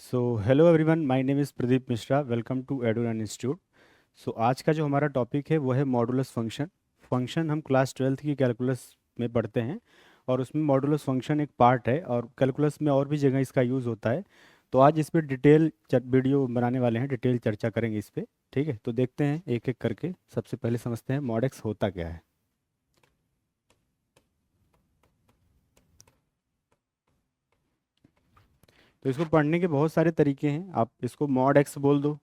So hello everyone, my name is Pradeep Mishra. Welcome to Edulearn institute. So आज का जो हमारा टॉपिक है वो है मॉडुलस फंक्शन। फंक्शन हम क्लास 12th की कैलकुलस में पढ़ते हैं और उसमें मॉडुलस फंक्शन एक पार्ट है और कैलकुलस में और भी जगह इसका यूज़ होता है। तो आज इस पर डिटेल वीडियो बनाने वाले हैं, डिटेल चर्चा करेंगे इस पर। ठीक है, तो देखते हैं एक एक करके। सबसे पहले समझते हैं मॉड एक्स होता क्या है। तो इसको पढ़ने के बहुत सारे तरीके हैं। आप इसको मॉड एक्स बोल दो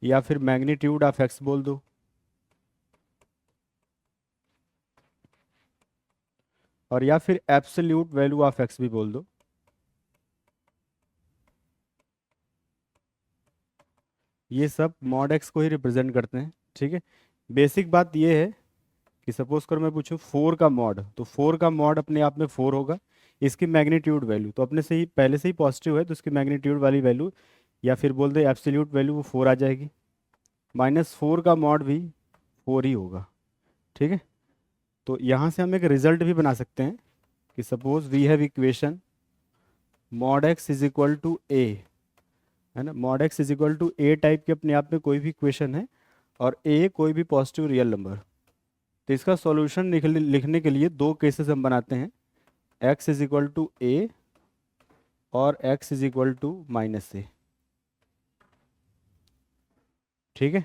या फिर मैग्नीट्यूड ऑफ एक्स बोल दो और या फिर एब्सोल्यूट वैल्यू ऑफ एक्स भी बोल दो। ये सब मॉड एक्स को ही रिप्रेजेंट करते हैं। ठीक है, बेसिक बात ये है कि सपोज कर मैं पूछूं फोर का मॉड, तो फोर का मॉड अपने आप में फोर होगा। इसकी मैग्नीट्यूड वैल्यू तो अपने से ही पहले से ही पॉजिटिव है, तो इसकी मैग्नीट्यूड वाली वैल्यू या फिर बोल दे एब्सोल्यूट वैल्यू वो फोर आ जाएगी। माइनस फोर का मॉड भी फोर ही होगा। ठीक है, तो यहाँ से हम एक रिजल्ट भी बना सकते हैं कि suppose we have equation mod x is equal to a, है ना। Mod x is equal to A type के अपने आप में कोई भी इक्वेशन है और ए कोई भी पॉजिटिव रियल नंबर। तो इसका सॉल्यूशन लिखने के लिए दो केसेस हम बनाते हैं, x is equal to a और x is equal to minus a. ठीक है,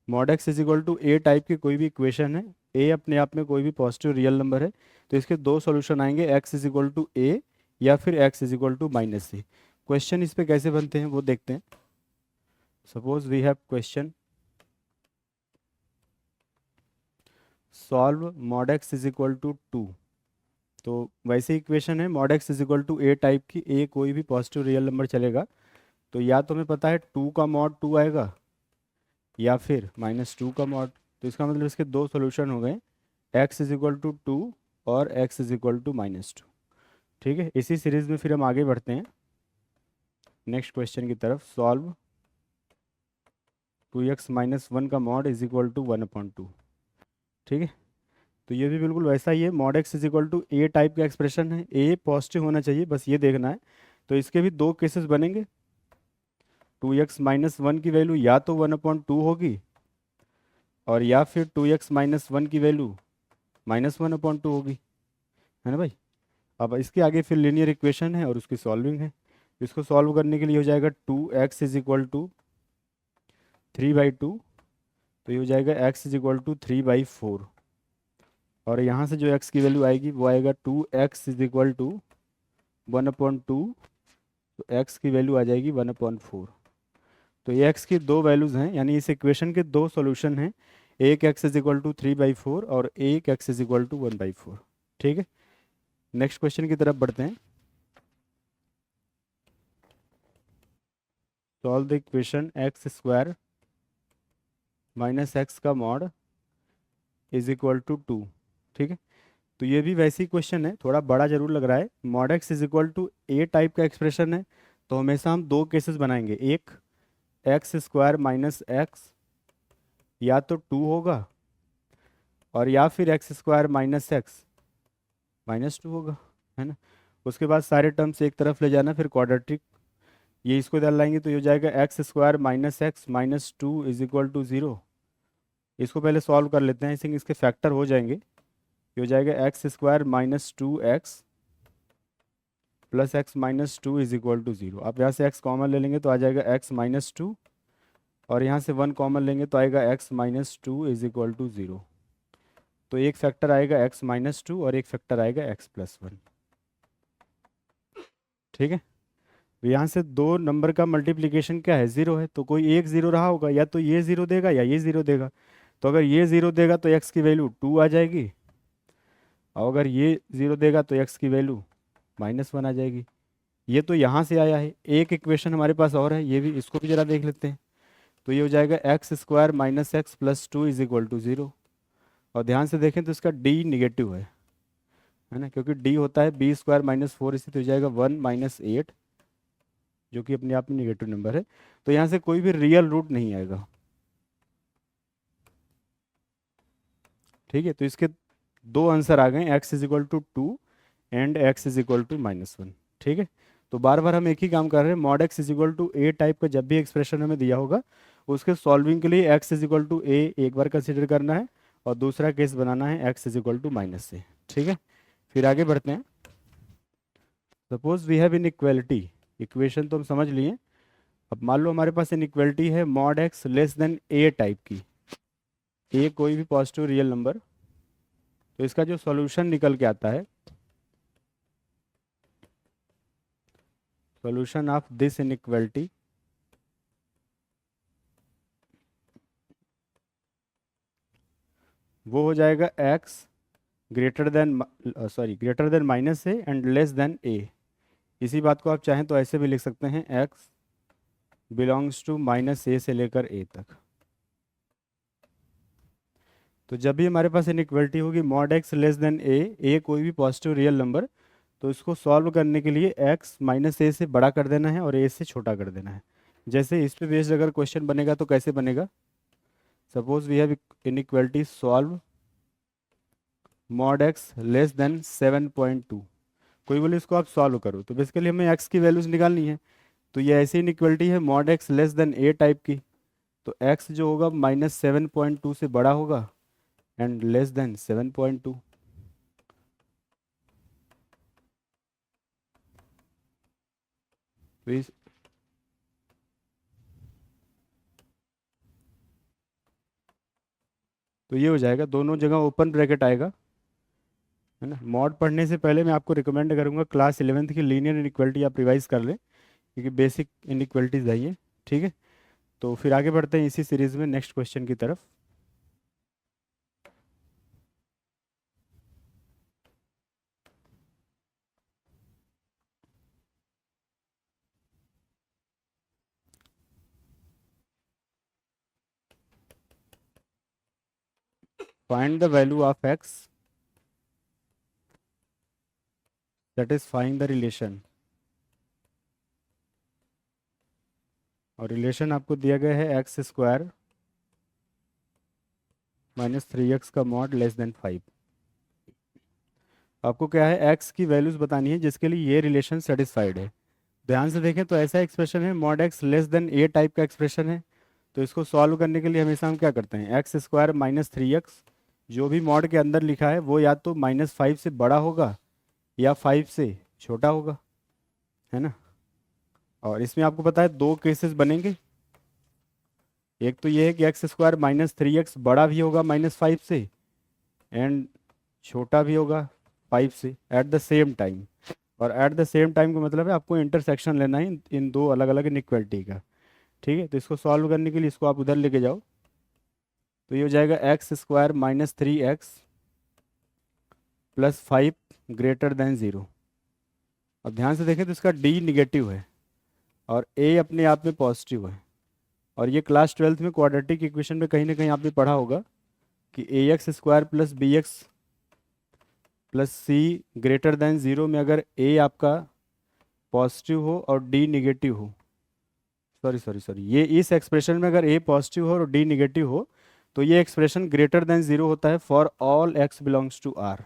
mod x is equal to A type की कोई भी इक्वेशन है, ए अपने आप में कोई भी पॉजिटिव रियल नंबर है, तो इसके दो सॉल्यूशन आएंगे, X is equal to A या फिर X is equal to minus A. Question इस पे कैसे बनते हैं वो देखते हैं। Suppose we have question solve mod x is equal to two. तो वैसे इक्वेशन है mod x is equal to A type की, ए कोई भी पॉजिटिव रियल नंबर चलेगा। तो या तो हमें पता है टू का मॉड टू आएगा या फिर माइनस टू का मॉड। तो इसका मतलब इसके दो सॉल्यूशन हो गए, x is equal to two और x is equal to minus two. ठीक है, इसी सीरीज में फिर हम आगे बढ़ते हैं नेक्स्ट क्वेश्चन की तरफ। Solve two x minus one का mod is equal to one upon two. ठीक है, तो ये भी बिल्कुल वैसा ही है, mod x is equal to A type का एक्सप्रेशन है, ए पॉजिटिव होना चाहिए, बस ये देखना है। तो इसके भी दो केसेस बनेंगे, टू एक्स माइनस वन की वैल्यू या तो वन अपॉन टू होगी और या फिर टू एक्स माइनस वन की value minus one upon to होगी, है ना भाई। अब इसके आगे फिर लीनियर इक्वेशन है और उसकी सॉल्विंग है। इसको सॉल्व करने के लिए हो जाएगा two X is equal to three by two, तो ये हो जाएगा X is equal to three by four. और यहाँ से जो एक्स की वैल्यू आएगी वो आएगा two X is equal to one upon two, तो एक्स की वैल्यू आ जाएगी वन अपॉन फोर। तो ये एक्स की दो वैल्यूज़ हैं, यानी इस इक्वेशन के दो सॉल्यूशन हैं, एक x is equal to three by four और एक x is equal to one by four. ठीक है, नेक्स्ट क्वेश्चन की तरफ बढ़ते हैं। Solve the equation x square minus x का mod is equal to two. ठीक है, तो ये भी वैसी क्वेश्चन है, थोड़ा बड़ा जरूर लग रहा है। Mod x is equal to A type का एक्सप्रेशन है, तो हमेशा हम दो केसेस बनाएंगे, एक एक्स स्क्वायर माइनस एक्स या तो टू होगा और या फिर x square minus X minus to होगा, है ना। उसके बाद सारे टर्म्स एक तरफ ले जाना, फिर क्वाड्रेटिक, ये इसको इधर लाएंगे तो ये हो जाएगा X square minus X minus two is equal to zero. इसको पहले सॉल्व कर लेते हैं, आई थिंक इसके फैक्टर हो जाएंगे। ये हो जाएगा X square minus two x plus X minus two is equal to zero. आप यहाँ से एक्स कॉमन ले लेंगे तो आ जाएगा एक्स माइनस टू और यहाँ से वन कॉमन लेंगे तो आएगा X minus two is equal to zero. तो एक फैक्टर आएगा एक्स माइनस टू और एक फैक्टर आएगा एक्स प्लस वन। ठीक है, तो यहाँ से दो नंबर का मल्टीप्लिकेशन क्या है, ज़ीरो है, तो कोई एक ज़ीरो रहा होगा, या तो ये ज़ीरो देगा या ये ज़ीरो देगा। तो अगर ये ज़ीरो देगा तो एक्स की वैल्यू टू आ जाएगी और अगर ये ज़ीरो देगा तो एक्स की वैल्यू माइनस वन आ जाएगी। ये तो यहाँ से आया है, एक इक्वेशन हमारे पास और है, ये भी, इसको भी ज़रा देख लेते हैं। तो ये हो जाएगा X square minus X plus two is equal to zero. और ध्यान से देखें तो इसका डी निगेटिव है ना, क्योंकि डी होता है बी स्क्वायर माइनस फोर, इसी तो हो जाएगा वन माइनस एट, जो कि अपने आप में निगेटिव नंबर है। तो यहाँ से कोई भी रियल रूट नहीं आएगा। ठीक है, तो इसके दो आंसर आ गए, x is equal to two and X is equal to minus one. ठीक है। तो बार बार हम एक ही काम कर रहे हैं, mod x is equal to A type का जब भी एक्सप्रेशन हमें दिया होगा उसके सॉल्विंग के लिए एक्स इज इक्वल टू ए एक बार कंसिडर करना है और दूसरा केस बनाना है X is equal to minus से। ठीक है, फिर आगे बढ़ते हैं। Suppose we have inequality, equation तो हम समझ लिए। अब मान लो हमारे पास इन इक्वेलिटी है mod X less than A type की, ए कोई भी पॉजिटिव रियल नंबर, तो इसका जो सॉल्यूशन निकल के आता है, सॉल्यूशन ऑफ दिस इनइक्वालिटी वो हो जाएगा x greater than greater than minus a and less than a. इसी बात को आप चाहें तो ऐसे भी लिख सकते हैं, x बिलोंग्स टू माइनस ए से लेकर ए तक। तो जब भी हमारे पास इनइक्वालिटी होगी मॉड एक्स लेस देन ए कोई भी पॉजिटिव रियल नंबर, तो इसको सॉल्व करने के लिए x माइनस ए से बड़ा कर देना है और a से छोटा कर देना है। जैसे इस पे बेस्ड अगर क्वेश्चन बनेगा तो कैसे बनेगा, suppose we have inequality solve mod X less than 7.2। कोई बोले इसको आप सॉल्व करो, तो बेसिकली हमें x की वैल्यूज निकालनी है। तो ये ऐसी इनइक्वालिटी है mod X less than A type की, तो x जो होगा -7.2 से बड़ा होगा एंड लेस देन 7.2। तो ये हो जाएगा, दोनों जगह ओपन ब्रैकेट आएगा, है ना। मॉड पढ़ने से पहले मैं आपको रिकमेंड करूंगा क्लास 11th की लीनियर इनइक्वालिटी आप रिवाइज कर लें, क्योंकि बेसिक इनइक्वालिटीज है ये। ठीक है, तो फिर आगे बढ़ते हैं इसी सीरीज में नेक्स्ट क्वेश्चन की तरफ। Find the value of x satisfying the relation, और रिलेशन आपको दिया गया है एक्स स्क्वायर -3x का मॉड लेस देन 5। आपको क्या है, एक्स की वैल्यूज बतानी है जिसके लिए ये रिलेशन सेटिस्फाइड है। ध्यान से देखें तो ऐसा एक्सप्रेशन है mod X less than A type का एक्सप्रेशन है। तो इसको सॉल्व करने के लिए हमेशा हम क्या करते हैं, एक्स स्क्वायर -3x जो भी मॉड के अंदर लिखा है वो या तो -5 से बड़ा होगा या 5 से छोटा होगा, है ना। और इसमें आपको पता है दो केसेस बनेंगे, एक तो ये है कि एक्स स्क्वायर -3x बड़ा भी होगा -5 से एंड छोटा भी होगा 5 से एट द सेम टाइम। और एट द सेम टाइम का मतलब है आपको इंटरसेक्शन लेना है इन दो अलग अलग इनइक्वालिटी का। ठीक है, तो इसको सॉल्व करने के लिए इसको आप उधर लेके जाओ, तो ये हो जाएगा X square -3x + 5 greater than 0। अब ध्यान से देखें तो इसका डी निगेटिव है और ए अपने आप में पॉजिटिव है। और ये क्लास 12th में क्वाड्रेटिक इक्वेशन में कहीं ना कहीं आपने पढ़ा होगा कि ax² + bx + c greater than 0 में अगर a आपका पॉजिटिव हो और d निगेटिव हो, सॉरी ये इस एक्सप्रेशन में अगर a पॉजिटिव हो और d निगेटिव हो तो ये एक्सप्रेशन ग्रेटर देन 0 होता है for all x belongs to r।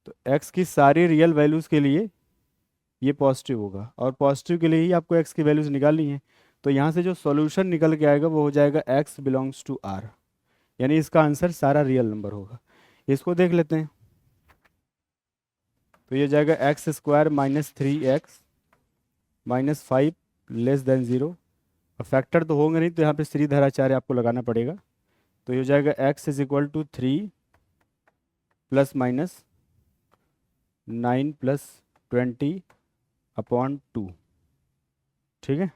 तो x की सारी रियल वैल्यूज के लिए ये पॉजिटिव होगा और पॉजिटिव के लिए ही आपको x की वैल्यूज निकालनी है। तो यहाँ से जो सॉल्यूशन निकल के आएगा वो हो जाएगा x बिलोंग्स टू r, यानी इसका आंसर सारा रियल नंबर होगा। इसको देख लेते हैं, तो ये जाएगा X square -3x -5 less than 0। और फैक्टर तो होंगे नहीं तो यहाँ पे श्रीधराचार्य आपको लगाना पड़ेगा। तो ये हो जाएगा x इज इक्वल टू 3 ± 9 + 20/2। ठीक है,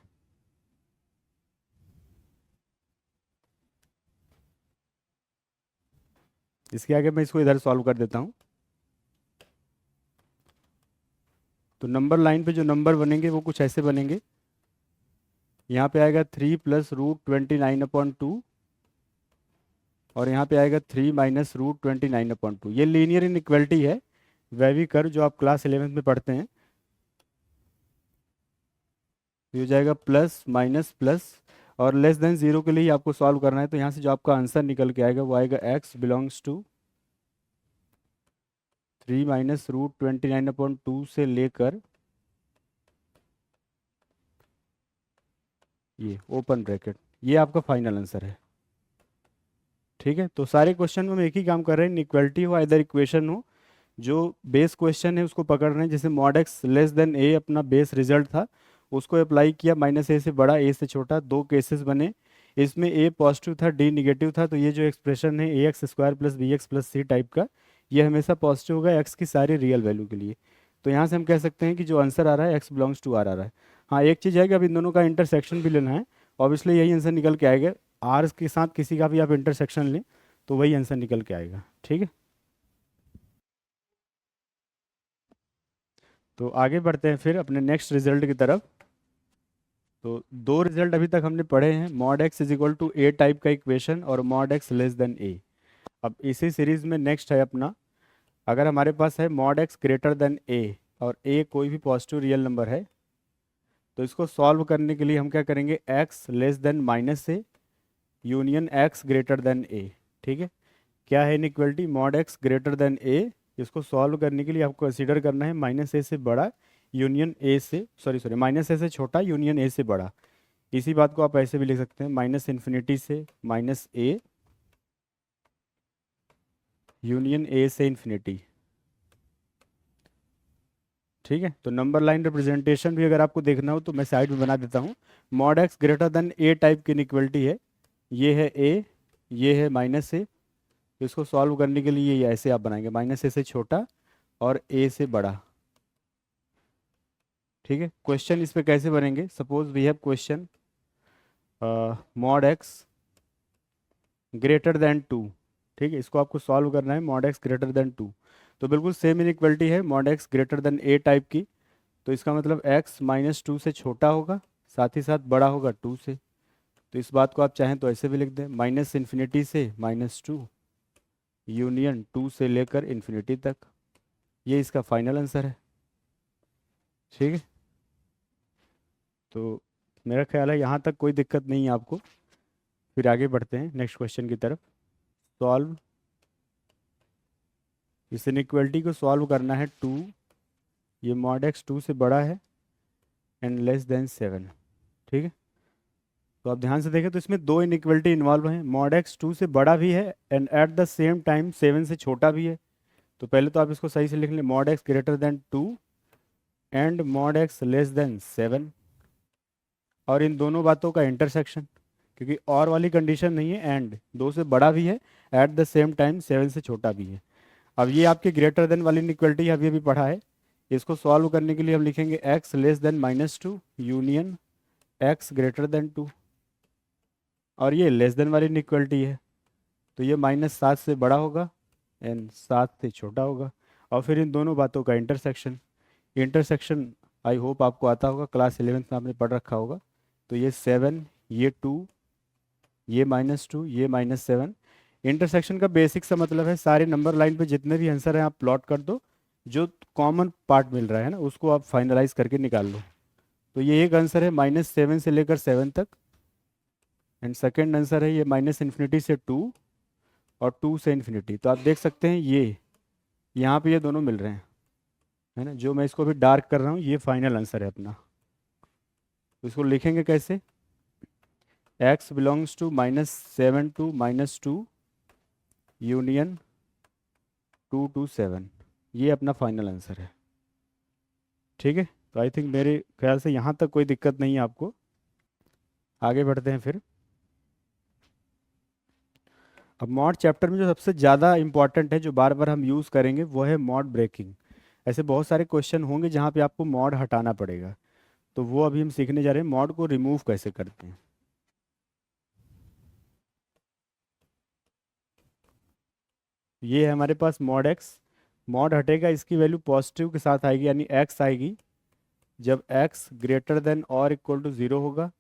इसके आगे मैं इसको इधर सॉल्व कर देता हूँ। तो नंबर लाइन पे जो नंबर बनेंगे वो कुछ ऐसे बनेंगे, यहाँ पे आएगा 3 + √29/2 और यहाँ पे आएगा 3 - √29/2। ये लीनियर इनइक्वालिटी है वेवी कर्व जो आप क्लास 11th में पढ़ते हैं। तो ये हो जाएगा प्लस माइनस प्लस और लेस देन 0 के लिए आपको सॉल्व करना है। तो यहाँ से जो आपका आंसर निकल के आएगा वो आएगा x बिलोंग्स टू 3 - √29/2 से लेकर ये ओपन ब्रैकेट, ये आपका फाइनल आंसर है। ठीक है, तो सारे क्वेश्चन में हम एक ही काम कर रहे हैं, इनइक्वालिटी हो इधर इक्वेशन हो, जो बेस क्वेश्चन है उसको पकड़ रहे हैं। जैसे मॉड एक्स लेस देन ए अपना बेस रिजल्ट था, उसको अप्लाई किया, माइनस ए से बड़ा ए से छोटा, दो केसेस बने, इसमें ए पॉजिटिव था डी निगेटिव था, तो ये जो एक्सप्रेशन है a x square plus b x plus c type का, ये हमेशा पॉजिटिव होगा एक्स की सारी रियल वैल्यू के लिए। तो यहाँ से हम कह सकते हैं कि जो आंसर आ रहा है एक्स बिलोंग्स टू आर आ रहा है। हाँ, एक चीज़ है कि अब इन दोनों का इंटरसेक्शन भी लेना है, ऑब्वियसली यही आंसर निकल के आएगा। आर के साथ किसी का भी आप इंटरसेक्शन लें तो वही आंसर निकल के आएगा। ठीक है, तो आगे बढ़ते हैं फिर अपने नेक्स्ट रिजल्ट की तरफ। तो दो रिजल्ट अभी तक हमने पढ़े हैं, mod x is equal to A type का इक्वेशन और mod X less than A. अब इसी सीरीज में नेक्स्ट है अपना, अगर हमारे पास है मॉड एक्स ग्रेटर देन ए और ए कोई भी पॉजिटिव रियल नंबर है, तो इसको सॉल्व करने के लिए हम क्या करेंगे, x less than minus a union x greater than a. ठीक है, क्या है inequality, mod x greater than a, इसको सॉल्व करने के लिए आपको कंसीडर करना है माइनस ए से बड़ा यूनियन ए से, सॉरी माइनस ए से छोटा यूनियन ए से बड़ा। इसी बात को आप ऐसे भी लिख सकते हैं, माइनस इन्फिनिटी से माइनस ए यूनियन ए से इन्फिनिटी। ठीक है, तो नंबर लाइन रिप्रेजेंटेशन भी अगर आपको देखना हो तो मैं साइड में बना देता हूँ। Mod x greater than A type की इनइक्वालिटी है, ये है ए, ये है माइनस ए, तो इसको सॉल्व करने के लिए ये ऐसे आप बनाएंगे, माइनस ए से छोटा और ए से बड़ा। ठीक है, क्वेश्चन इस पे कैसे बनेंगे, suppose we have question mod x greater than two. ठीक है, इसको आपको सॉल्व करना है, mod x greater than two, तो बिल्कुल सेम इनइक्वालिटी है mod x greater than A type की, तो इसका मतलब एक्स माइनस टू से छोटा होगा, साथ ही साथ बड़ा होगा टू से। तो इस बात को आप चाहें तो ऐसे भी लिख दें, माइनस इन्फिनिटी से माइनस टू यूनियन टू से लेकर इन्फिनिटी तक, ये इसका फाइनल आंसर है। ठीक है, तो मेरा ख्याल है यहाँ तक कोई दिक्कत नहीं है आपको। फिर आगे बढ़ते हैं नेक्स्ट क्वेश्चन की तरफ। सॉल्व, इस इनइक्वालिटी को सॉल्व करना है टू, ये मॉड एक्स टू से बड़ा है एंड लेस देन सेवन। ठीक है, तो आप ध्यान से देखें तो इसमें दो इनइक्वालिटी इन्वॉल्व हैं, मॉड एक्स टू से बड़ा भी है and at the same time seven से छोटा भी है। तो पहले तो आप इसको सही से लिख लें, mod x greater than two and mod X less than seven, और इन दोनों बातों का इंटरसेक्शन, क्योंकि और वाली कंडीशन नहीं है, एंड दो से बड़ा भी है at the same time seven से छोटा भी है। अब ये आपके ग्रेटर देन वाली इनइक्वालिटी अभी अभी पढ़ा है, इसको सॉल्व करने के लिए हम लिखेंगे X less than minus two union x greater than two, और ये लेस देन वाली इनइक्वालिटी है, तो ये माइनस सात से बड़ा होगा एंड सात से छोटा होगा, और फिर इन दोनों बातों का इंटरसेक्शन। इंटरसेक्शन आई होप आपको आता होगा, क्लास 11th में आपने पढ़ रखा होगा। तो ये सेवन, ये टू, ये माइनस टू, ये माइनस सेवन। इंटरसेक्शन का बेसिक सा मतलब है सारे नंबर लाइन पे जितने भी आंसर हैं आप प्लॉट कर दो, जो कॉमन पार्ट मिल रहा है ना उसको आप फाइनलाइज करके निकाल लो। तो ये एक आंसर है माइनस सेवन से लेकर सेवन तक, एंड सेकेंड आंसर है ये माइनस इन्फिनिटी से टू और टू से इन्फिनिटी। तो आप देख सकते हैं ये यहाँ पे ये दोनों मिल रहे हैं, है ना, जो मैं इसको भी डार्क कर रहा हूँ ये फाइनल आंसर है अपना। तो इसको लिखेंगे कैसे, x belongs to minus seven to minus two union two to seven, ये अपना फाइनल आंसर है। ठीक है, तो आई थिंक मेरे ख्याल से यहाँ तक कोई दिक्कत नहीं है आपको। आगे बढ़ते हैं फिर। अब मॉड चैप्टर में जो सबसे ज़्यादा इंपॉर्टेंट है, जो बार बार हम यूज़ करेंगे, वो है मॉड ब्रेकिंग। ऐसे बहुत सारे क्वेश्चन होंगे जहाँ पे आपको मॉड हटाना पड़ेगा, तो वो अभी हम सीखने जा रहे हैं, मॉड को रिमूव कैसे करते हैं। ये है हमारे पास मॉड एक्स, मॉड हटेगा इसकी वैल्यू पॉजिटिव के साथ आएगी, यानी एक्स आएगी जब एक्स ग्रेटर देन और इक्वल टू ज़ीरो होगा,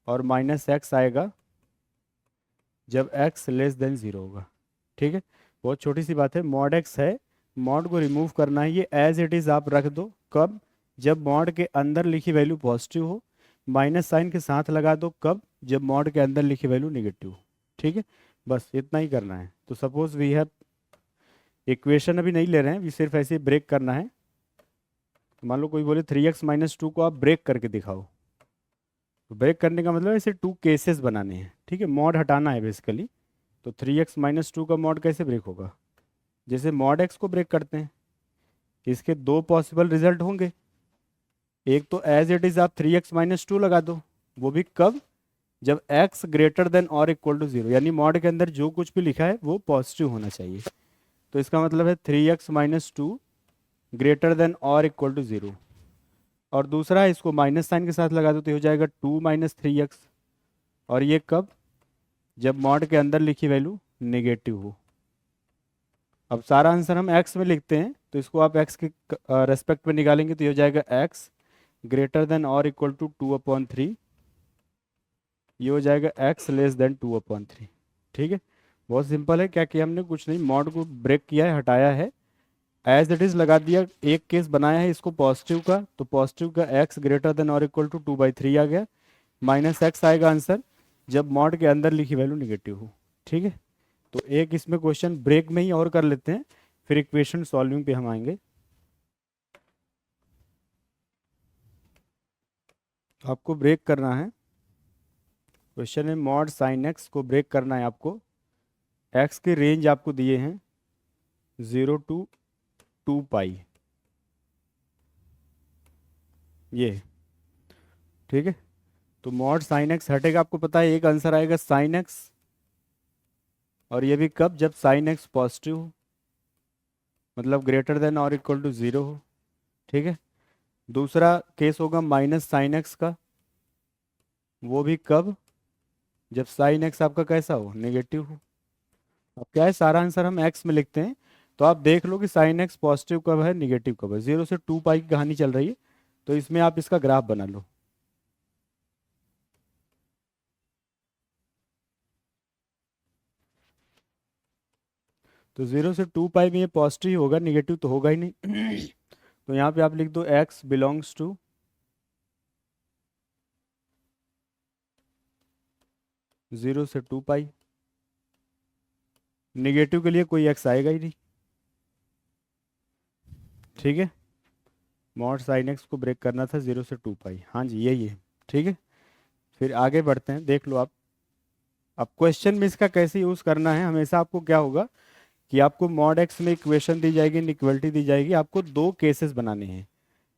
और माइनस एक्स आएगा जब एक्स लेस देन ज़ीरो होगा। ठीक है, बहुत छोटी सी बात है, मॉड एक्स है, मॉड को रिमूव करना है, ये एज इट इज़ आप रख दो, कब, जब मॉड के अंदर लिखी वैल्यू पॉजिटिव हो, माइनस साइन के साथ लगा दो कब, जब मॉड के अंदर लिखी वैल्यू निगेटिव हो। ठीक है, बस इतना ही करना है। तो सपोज वी हैव, इक्वेशन अभी नहीं ले रहे हैं, भी सिर्फ ऐसे ब्रेक करना है। मान लो कोई बोले 3x माइनस टू को आप ब्रेक करके दिखाओ, तो ब्रेक करने का मतलब ऐसे टू केसेस बनाने हैं, ठीक है, मॉड हटाना है बेसिकली। तो 3x-2 का मॉड कैसे ब्रेक होगा? जैसे मॉड x को ब्रेक करते हैं, इसके दो पॉसिबल रिजल्ट होंगे। एक तो एज इट इज आप 3x-2 लगा दो, वो भी कब? जब x ग्रेटर देन और इक्वल टू 0, यानी मॉड के अंदर जो कुछ भी लिखा है वो पॉजिटिव होना चाहिए। तो इसका मतलब है 3x-2 ग्रेटर देन और इक्वल टू 0। और दूसरा इसको माइनस साइन के साथ लगा दो तो ये हो जाएगा 2-3x। और ये कब? जब मॉड के अंदर लिखी वैल्यू नेगेटिव हो। अब सारा आंसर हम x में लिखते हैं, तो इसको आप x के रेस्पेक्ट में निकालेंगे तो ये हो जाएगा x ग्रेटर देन और इक्वल टू 2/3। ये हो जाएगा x लेस देन 2/3। ठीक है, बहुत सिंपल है। क्या किया हमने? कुछ नहीं, मॉड को ब्रेक किया है, हटाया है, एज इट इज लगा दिया। एक केस बनाया है इसको पॉजिटिव का, तो पॉजिटिव का x ग्रेटर देन और इक्वल टू 2/3 आ गया, माइनस x आएगा आंसर जब मॉड के अंदर लिखी वैल्यू निगेटिव हो। ठीक है, तो एक इसमें क्वेश्चन ब्रेक में ही और कर लेते हैं, फिर इक्वेशन सॉल्विंग पे हम आएंगे। आपको ब्रेक करना है, क्वेश्चन है मॉड साइन एक्स को ब्रेक करना है आपको। एक्स की रेंज आपको दिए हैं 0 to 2 पाई, ये, ठीक है। तो मॉड साइन एक्स हटेगा, आपको पता है एक आंसर आएगा साइन एक्स, और ये भी कब? जब साइन एक्स पॉजिटिव हो, मतलब ग्रेटर देन और इक्वल टू 0 हो। ठीक है, दूसरा केस होगा माइनस साइन एक्स का, वो भी कब? जब साइन एक्स आपका कैसा हो? नेगेटिव हो। अब क्या है, सारा आंसर हम एक्स में लिखते हैं, तो आप देख लो कि साइन एक्स पॉजिटिव कब है, निगेटिव कब है। 0 से 2 पाई की कहानी चल रही है, तो इसमें आप इसका ग्राफ बना लो। तो 0 से 2 पाई में ये पॉजिटिव होगा, निगेटिव तो होगा ही नहीं। तो यहाँ पे आप लिख दो x बिलोंग्स टू 0 से 2 पाई। निगेटिव के लिए कोई x आएगा ही नहीं। ठीक है, मॉड साइन एक्स को ब्रेक करना था 0 से 2 पाई, हाँ जी यही है। ठीक है, फिर आगे बढ़ते हैं, देख लो आप। अब क्वेश्चन में इसका कैसे यूज़ करना है, हमेशा आपको क्या होगा कि आपको मॉड एक्स में इक्वेशन दी जाएगी, इनइक्वालिटी दी जाएगी, आपको दो केसेस बनाने हैं।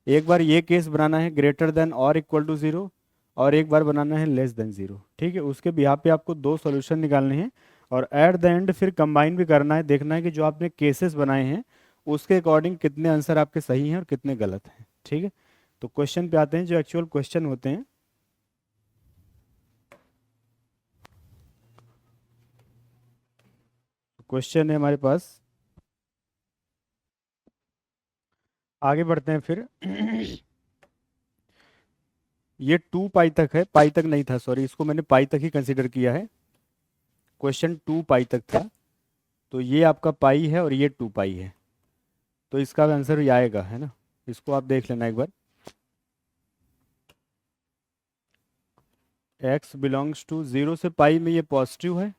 एक बार ये केस बनाना है ग्रेटर देन और इक्वल टू 0, और एक बार बनाना है लेस देन 0। ठीक है, उसके बिहाफ पे आपको दो सॉल्यूशन निकालने हैं, और एट द एंड फिर कंबाइन भी करना है, देखना है कि जो आपने केसेस बनाए हैं उसके अकॉर्डिंग कितने आंसर आपके सही हैं और कितने गलत हैं। ठीक है, तो क्वेश्चन पे आते हैं, जो एक्चुअल क्वेश्चन होते हैं। क्वेश्चन है हमारे पास, आगे बढ़ते हैं फिर। ये 2 पाई तक है, पाई तक नहीं था, सॉरी, इसको मैंने पाई तक ही कंसिडर किया है। क्वेश्चन 2 पाई तक था, तो ये आपका पाई है और ये 2 पाई है, तो इसका आंसर ये आएगा, है ना। इसको आप देख लेना एक बार। x बिलोंग्स टू 0 से पाई में ये पॉजिटिव है,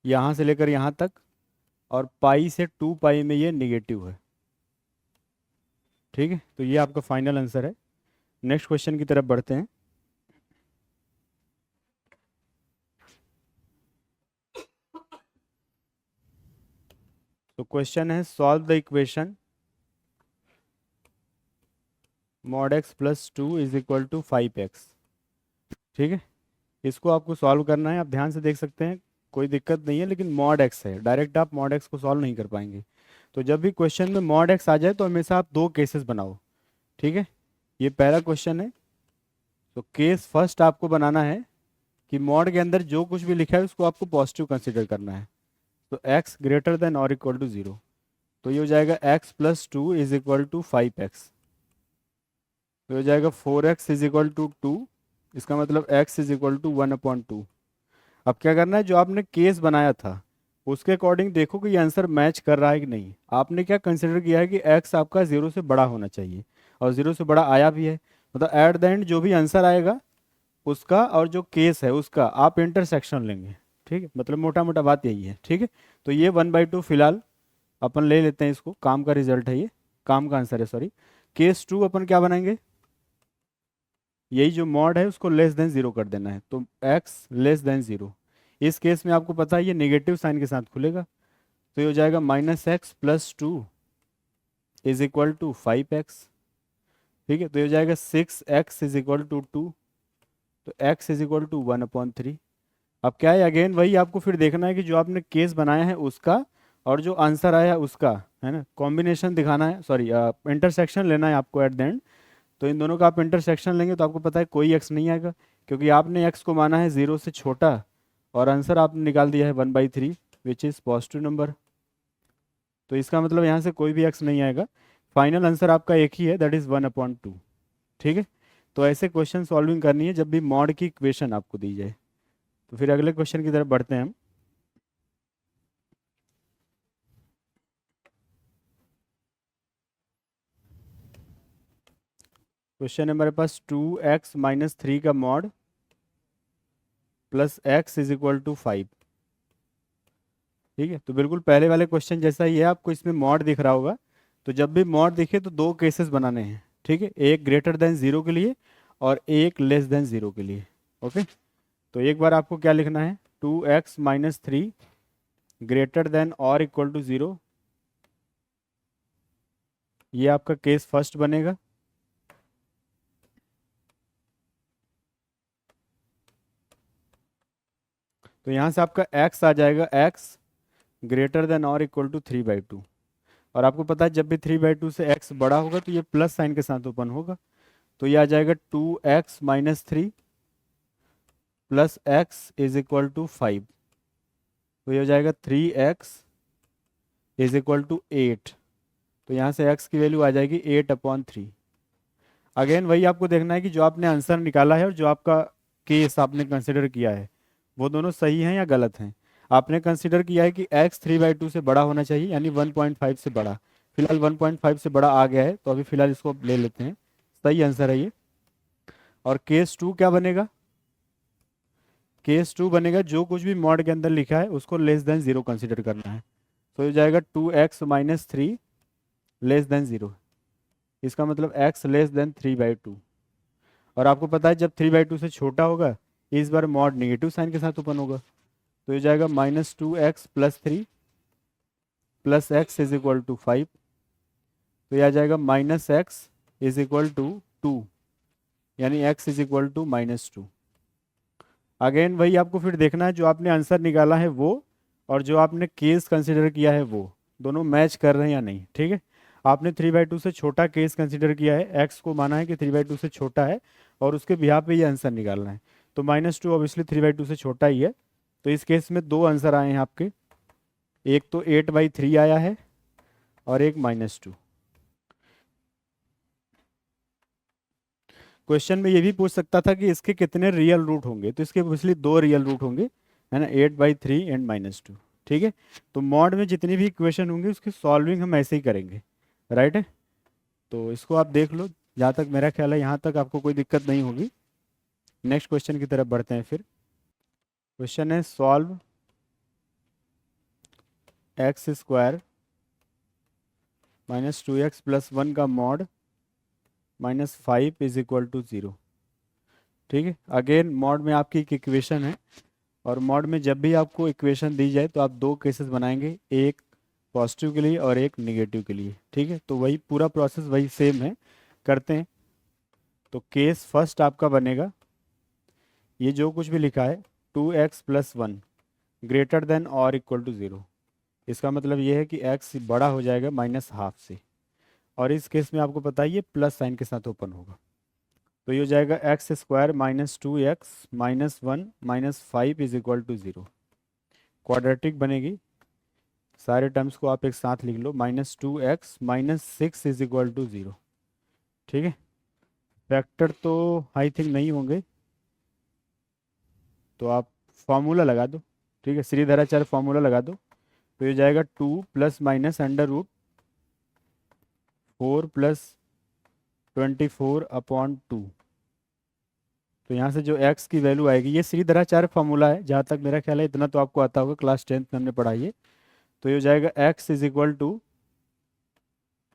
यहाँ से लेकर यहाँ तक, और पाई से 2 पाई में ये निगेटिव है। ठीक है, तो ये आपका फाइनल आंसर है। नेक्स्ट क्वेश्चन की तरफ बढ़ते हैं। तो क्वेश्चन है solve the equation mod x plus 2 is equal to 5x। ठीक है, इसको आपको सॉल्व करना है, आप ध्यान से देख सकते हैं, कोई दिक्कत नहीं है, लेकिन मॉड x है, डायरेक्ट आप मॉड x को सॉल्व नहीं कर पाएंगे। तो जब भी क्वेश्चन में मॉड x आ जाए तो हमेशा आप दो केसेस बनाओ। ठीक है, ये पहला क्वेश्चन है, तो केस फर्स्ट आपको बनाना है कि मॉड के अंदर जो कुछ भी लिखा है उसको आपको पॉजिटिव कंसिडर करना है। तो x ग्रेटर देन और इक्वल टू 0, तो ये हो जाएगा x plus 2 is equal to 5x, तो हो जाएगा 4x इज इक्वल टू 2। इसका मतलब x इज इक्वल टू 1/2। अब क्या करना है, जो आपने केस बनाया था उसके अकॉर्डिंग देखो कि ये आंसर मैच कर रहा है कि नहीं। आपने क्या कंसिडर किया है कि x आपका 0 से बड़ा होना चाहिए, और 0 से बड़ा आया भी है, मतलब एट द एंड जो भी आंसर आएगा उसका और जो केस है उसका आप इंटरसेक्शन लेंगे। ठीक है, मतलब मोटा मोटा बात यही है। ठीक है, तो ये 1/2 फिलहाल अपन ले लेते हैं, इसको काम का रिजल्ट है, ये काम का आंसर है, सॉरी। केस 2 अपन क्या बनाएंगे? यही जो मॉड है उसको लेस देन ज़ीरो कर देना है, तो x लेस देन ज़ीरो। इस केस में आपको पता है ये नेगेटिव साइन के साथ खुलेगा, तो ये हो जाएगा -x + 2 is equal to 5x। ठीक है, तो ये हो जाएगा 6x इज इक्वल टू 2, तो x इज इक्वल टू 1/3। अब क्या है, अगेन वही आपको फिर देखना है कि जो आपने केस बनाया है उसका और जो आंसर आया है उसका, है ना, कॉम्बिनेशन दिखाना है, सॉरी इंटरसेक्शन लेना है आपको एट द एंड। तो इन दोनों का आप इंटरसेक्शन लेंगे तो आपको पता है कोई एक्स नहीं आएगा, क्योंकि आपने एक्स को माना है 0 से छोटा और आंसर आपने निकाल दिया है 1/3 विच इज़ पॉजिटिव नंबर। तो इसका मतलब यहाँ से कोई भी एक्स नहीं आएगा, फाइनल आंसर आपका एक ही है, दैट इज़ 1/2। ठीक है, तो ऐसे क्वेश्चन सॉल्विंग करनी है जब भी मॉड की इक्वेशन आपको दी जाए। तो फिर अगले क्वेश्चन की तरफ बढ़ते हैं हम। क्वेश्चन है हमारे पास 2x - 3 का mod plus x is equal to 5। ठीक है, तो बिल्कुल पहले वाले क्वेश्चन जैसा ही है, आपको इसमें मॉड दिख रहा होगा। तो जब भी मॉड दिखे तो दो केसेस बनाने हैं। ठीक है, एक ग्रेटर देन ज़ीरो के लिए और एक लेस देन ज़ीरो के लिए। ओके, तो एक बार आपको क्या लिखना है, 2x - 3 ग्रेटर देन और इक्वल टू 0, ये आपका केस फर्स्ट बनेगा। तो यहाँ से आपका x आ जाएगा, x ग्रेटर देन और इक्वल टू 3/2। और आपको पता है जब भी 3/2 से x बड़ा होगा तो ये प्लस साइन के साथ ओपन होगा, तो ये आ जाएगा 2x - 3 plus x is equal to 5। तो ये हो जाएगा 3x इज इक्वल टू 8। तो यहाँ से x की वैल्यू आ जाएगी 8/3। अगेन वही आपको देखना है कि जो आपने आंसर निकाला है और जो आपका केस आपने कंसिडर किया है वो दोनों सही हैं या गलत हैं। आपने कंसिडर किया है कि x 3/2 से बड़ा होना चाहिए, यानी 1.5 से बड़ा। फिलहाल 1.5 से बड़ा आ गया है, तो अभी फिलहाल इसको ले लेते हैं, सही आंसर है ये। और केस 2 क्या बनेगा, केस 2 बनेगा जो कुछ भी मॉड के अंदर लिखा है उसको लेस देन 0 कंसिडर करना है। तो ये जाएगा 2x - 3 लेस देन 0। इसका मतलब x लेस देन 3/2। और आपको पता है जब 3/2 से छोटा होगा इस बार मॉड नेगेटिव साइन के साथ ओपन होगा, तो ये जाएगा -2x + 3 plus x is equal to 5। तो यह आ जाएगा -x इज इक्वल टू 2, यानी x is equal to -2। Again वही आपको फिर देखना है जो आपने आंसर निकाला है वो और जो आपने केस कंसिडर किया है वो दोनों मैच कर रहे हैं या नहीं। ठीक है, आपने 3/2 से छोटा केस कंसिडर किया है, x को माना है कि 3/2 से छोटा है और उसके बिहाफ पे ये आंसर निकालना है। तो -2 ऑब्वियसली 3/2 से छोटा ही है, तो इस केस में दो आंसर आए हैं आपके, एक तो 8/3 आया है और एक -2। क्वेश्चन में ये भी पूछ सकता था कि इसके कितने रियल रूट होंगे, तो इसके ऑब्वियसली दो रियल रूट होंगे, है ना, 8/3 एंड -2। ठीक है, तो मॉड में जितनी भी इक्वेशन होंगी उसकी सॉल्विंग हम ऐसे ही करेंगे, राइट है। तो इसको आप देख लो, जहाँ तक मेरा ख्याल है यहाँ तक आपको कोई दिक्कत नहीं होगी। नेक्स्ट क्वेश्चन की तरफ बढ़ते हैं फिर। क्वेश्चन है सॉल्व x² -2x + 1 का मॉड -5 इज इक्वल टू 0। ठीक है, अगेन मॉड में आपकी एक इक्वेशन है और मॉड में जब भी आपको इक्वेशन दी जाए तो आप दो केसेस बनाएंगे, एक पॉजिटिव के लिए और एक नेगेटिव के लिए। ठीक है, तो वही पूरा प्रोसेस वही सेम है, करते हैं। तो केस फर्स्ट आपका बनेगा, ये जो कुछ भी लिखा है 2x + 1 ग्रेटर देन और इक्वल टू 0। इसका मतलब ये है कि x बड़ा हो जाएगा -12 से, और इस केस में आपको पता है ये प्लस साइन के साथ ओपन होगा। तो ये हो जाएगा x² -2x -1 -5 is equal to 0। Quadratic बनेगी, सारे टर्म्स को आप एक साथ लिख लो, -2x -6 इज इक्वल टू 0। ठीक है, फैक्टर तो आई थिंक नहीं होंगे, तो आप फॉर्मूला लगा दो। ठीक है, श्रीधराचार्य फॉर्मूला लगा दो। तो ये जाएगा 2 ± √4 + 24/2। तो यहाँ से जो x की वैल्यू आएगी, ये श्रीधराचार्य फॉर्मूला है, जहाँ तक मेरा ख्याल है इतना तो आपको आता होगा, क्लास 10th में हमने पढ़ाई है। तो ये हो जाएगा x इज इक्वल टू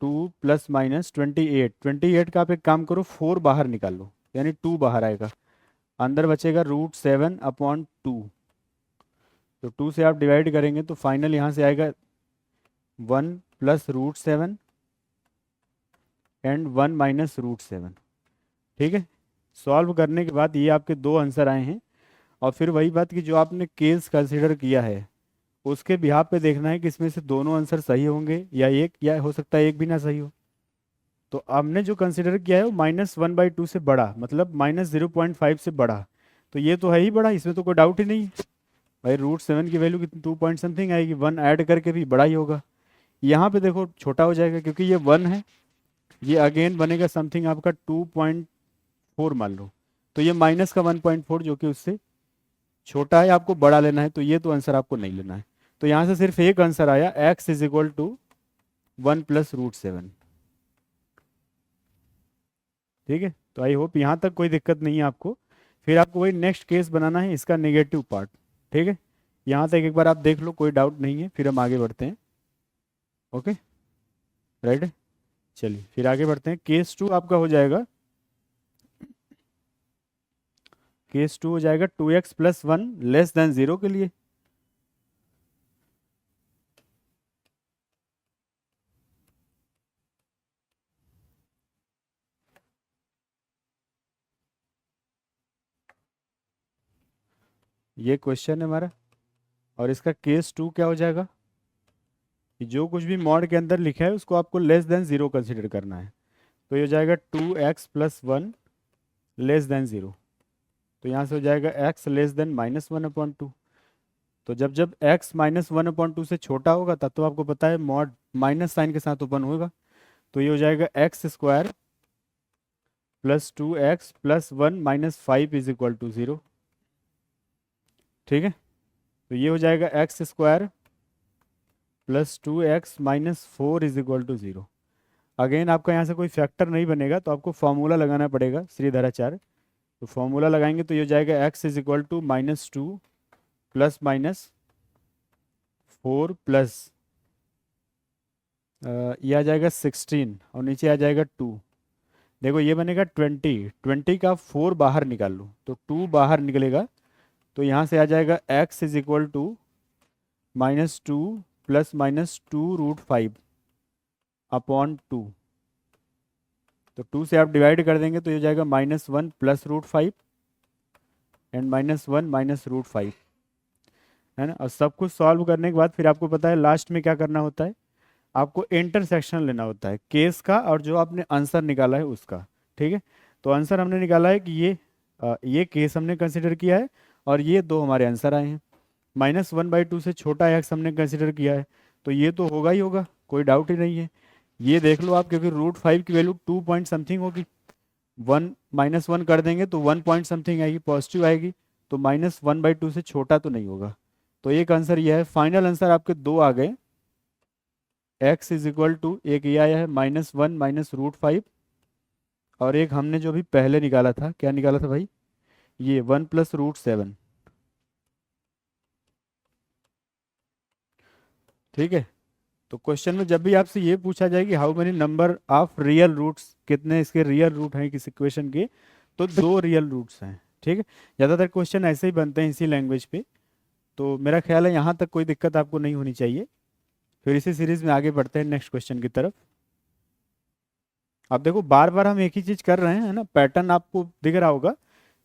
2 ± 28। 28 का आप एक काम करो, 4 बाहर निकाल लो। यानी 2 बाहर आएगा, अंदर बचेगा √7/2। तो 2 से आप डिवाइड करेंगे तो फाइनल यहाँ से आएगा 1 + √7 एंड 1 - √7। ठीक है, सॉल्व करने के बाद ये आपके दो आंसर आए हैं। और फिर वही बात कि जो आपने केस कंसिडर किया है उसके बिहाफ पे देखना है कि इसमें से दोनों आंसर सही होंगे या एक, या हो सकता है एक भी ना सही हो। तो हमने जो कंसिडर किया है वो -1/2 से बड़ा, मतलब -0.5 से बड़ा। तो ये तो है ही बड़ा, इसमें तो कोई डाउट ही नहीं है भाई। √7 की वैल्यू कितनी 2 पॉइंट समथिंग आएगी, 1 ऐड करके भी बड़ा ही होगा। यहाँ पे देखो छोटा हो जाएगा क्योंकि ये 1 है, ये अगेन बनेगा समथिंग आपका 2.4 मान लो। तो ये माइनस का 1.4 जो कि उससे छोटा है, आपको बड़ा लेना है, तो ये तो आंसर आपको नहीं लेना है। तो यहाँ से सिर्फ एक आंसर आया, x = 1 + √7। ठीक है, तो आई होप यहाँ तक कोई दिक्कत नहीं है आपको। फिर आपको वही नेक्स्ट केस बनाना है, इसका नेगेटिव पार्ट। ठीक है, यहाँ तक एक बार आप देख लो, कोई डाउट नहीं है, फिर हम आगे बढ़ते हैं। ओके, राइट है, चलिए फिर आगे बढ़ते हैं। केस 2 आपका हो जाएगा, केस 2 हो जाएगा 2x + 1 < 0 के लिए। ये क्वेश्चन है हमारा, और इसका केस 2 क्या हो जाएगा कि जो कुछ भी मॉड के अंदर लिखा है उसको आपको < 0 कंसिडर करना है। तो ये हो जाएगा 2x + 1 < 0। तो यहाँ से हो जाएगा x < -1/2। तो जब जब x -1/2 से छोटा होगा तब तो आपको पता है मॉड माइनस साइन के साथ ओपन होगा। तो ये हो जाएगा x² + 2x + 1 - 5 = 0। ठीक है, तो ये हो जाएगा x² + 2x - 4 = 0। अगेन आपका यहाँ से कोई फैक्टर नहीं बनेगा तो आपको फॉर्मूला लगाना पड़ेगा श्रीधराचार्य। तो फॉर्मूला लगाएंगे तो ये हो जाएगा x = -2 ± 4 प्लस ये आ जाएगा 16 और नीचे आ जाएगा 2। देखो ये बनेगा 20, 20 का 4 बाहर निकाल लो तो 2 बाहर निकलेगा। तो यहाँ से आ जाएगा x = -2 ± 2√5/2। तो 2 से आप डिवाइड कर देंगे तो ये हो जाएगा -1 + √5 एंड -1 - √5, है ना। और सब कुछ सॉल्व करने के बाद फिर आपको पता है लास्ट में क्या करना होता है, आपको इंटरसेक्शन लेना होता है केस का और जो आपने आंसर निकाला है उसका। ठीक है, तो आंसर हमने निकाला है कि ये केस हमने कंसिडर किया है और ये दो हमारे आंसर आए हैं। -1/2 से छोटा x हमने कंसिडर किया है, तो ये तो होगा ही होगा, कोई डाउट ही नहीं है। ये देख लो आप, क्योंकि √5 की वैल्यू 2 पॉइंट समथिंग होगी, 1 -1 कर देंगे तो 1 पॉइंट समथिंग आएगी, पॉजिटिव आएगी। तो -1/2 से छोटा तो नहीं होगा। तो एक आंसर यह है। फाइनल आंसर आपके दो आ गए, x = एक ये आया है -1 - √5, और एक हमने जो भी पहले निकाला था, क्या निकाला था भाई, ये 1 + √7। ठीक है, तो क्वेश्चन में जब भी आपसे ये पूछा जाए कि how many number of real roots, कितने इसके रियल रूट हैं किस इक्वेशन के, तो दो रियल रूट्स हैं। ठीक है, ज़्यादातर क्वेश्चन ऐसे ही बनते हैं इसी लैंग्वेज पे। तो मेरा ख्याल है यहाँ तक कोई दिक्कत आपको नहीं होनी चाहिए। फिर इसी सीरीज में आगे बढ़ते हैं नेक्स्ट क्वेश्चन की तरफ। अब देखो बार बार हम एक ही चीज़ कर रहे हैं, है ना, पैटर्न आपको दिख रहा होगा।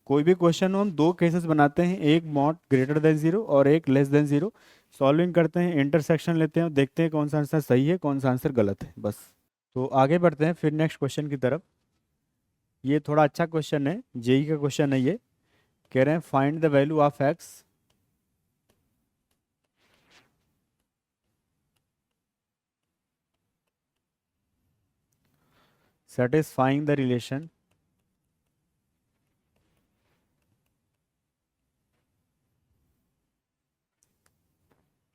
कोई भी क्वेश्चन हो हम दो केसेस बनाते हैं, एक मॉड >0 और एक <0। सॉल्विंग करते हैं, इंटरसेक्शन लेते हैं और देखते हैं कौन सा आंसर सही है कौन सा आंसर गलत है, बस। तो आगे बढ़ते हैं फिर नेक्स्ट क्वेश्चन की तरफ। ये थोड़ा अच्छा क्वेश्चन है, जेई का क्वेश्चन है ये। कह रहे हैं find the value of x satisfying the relation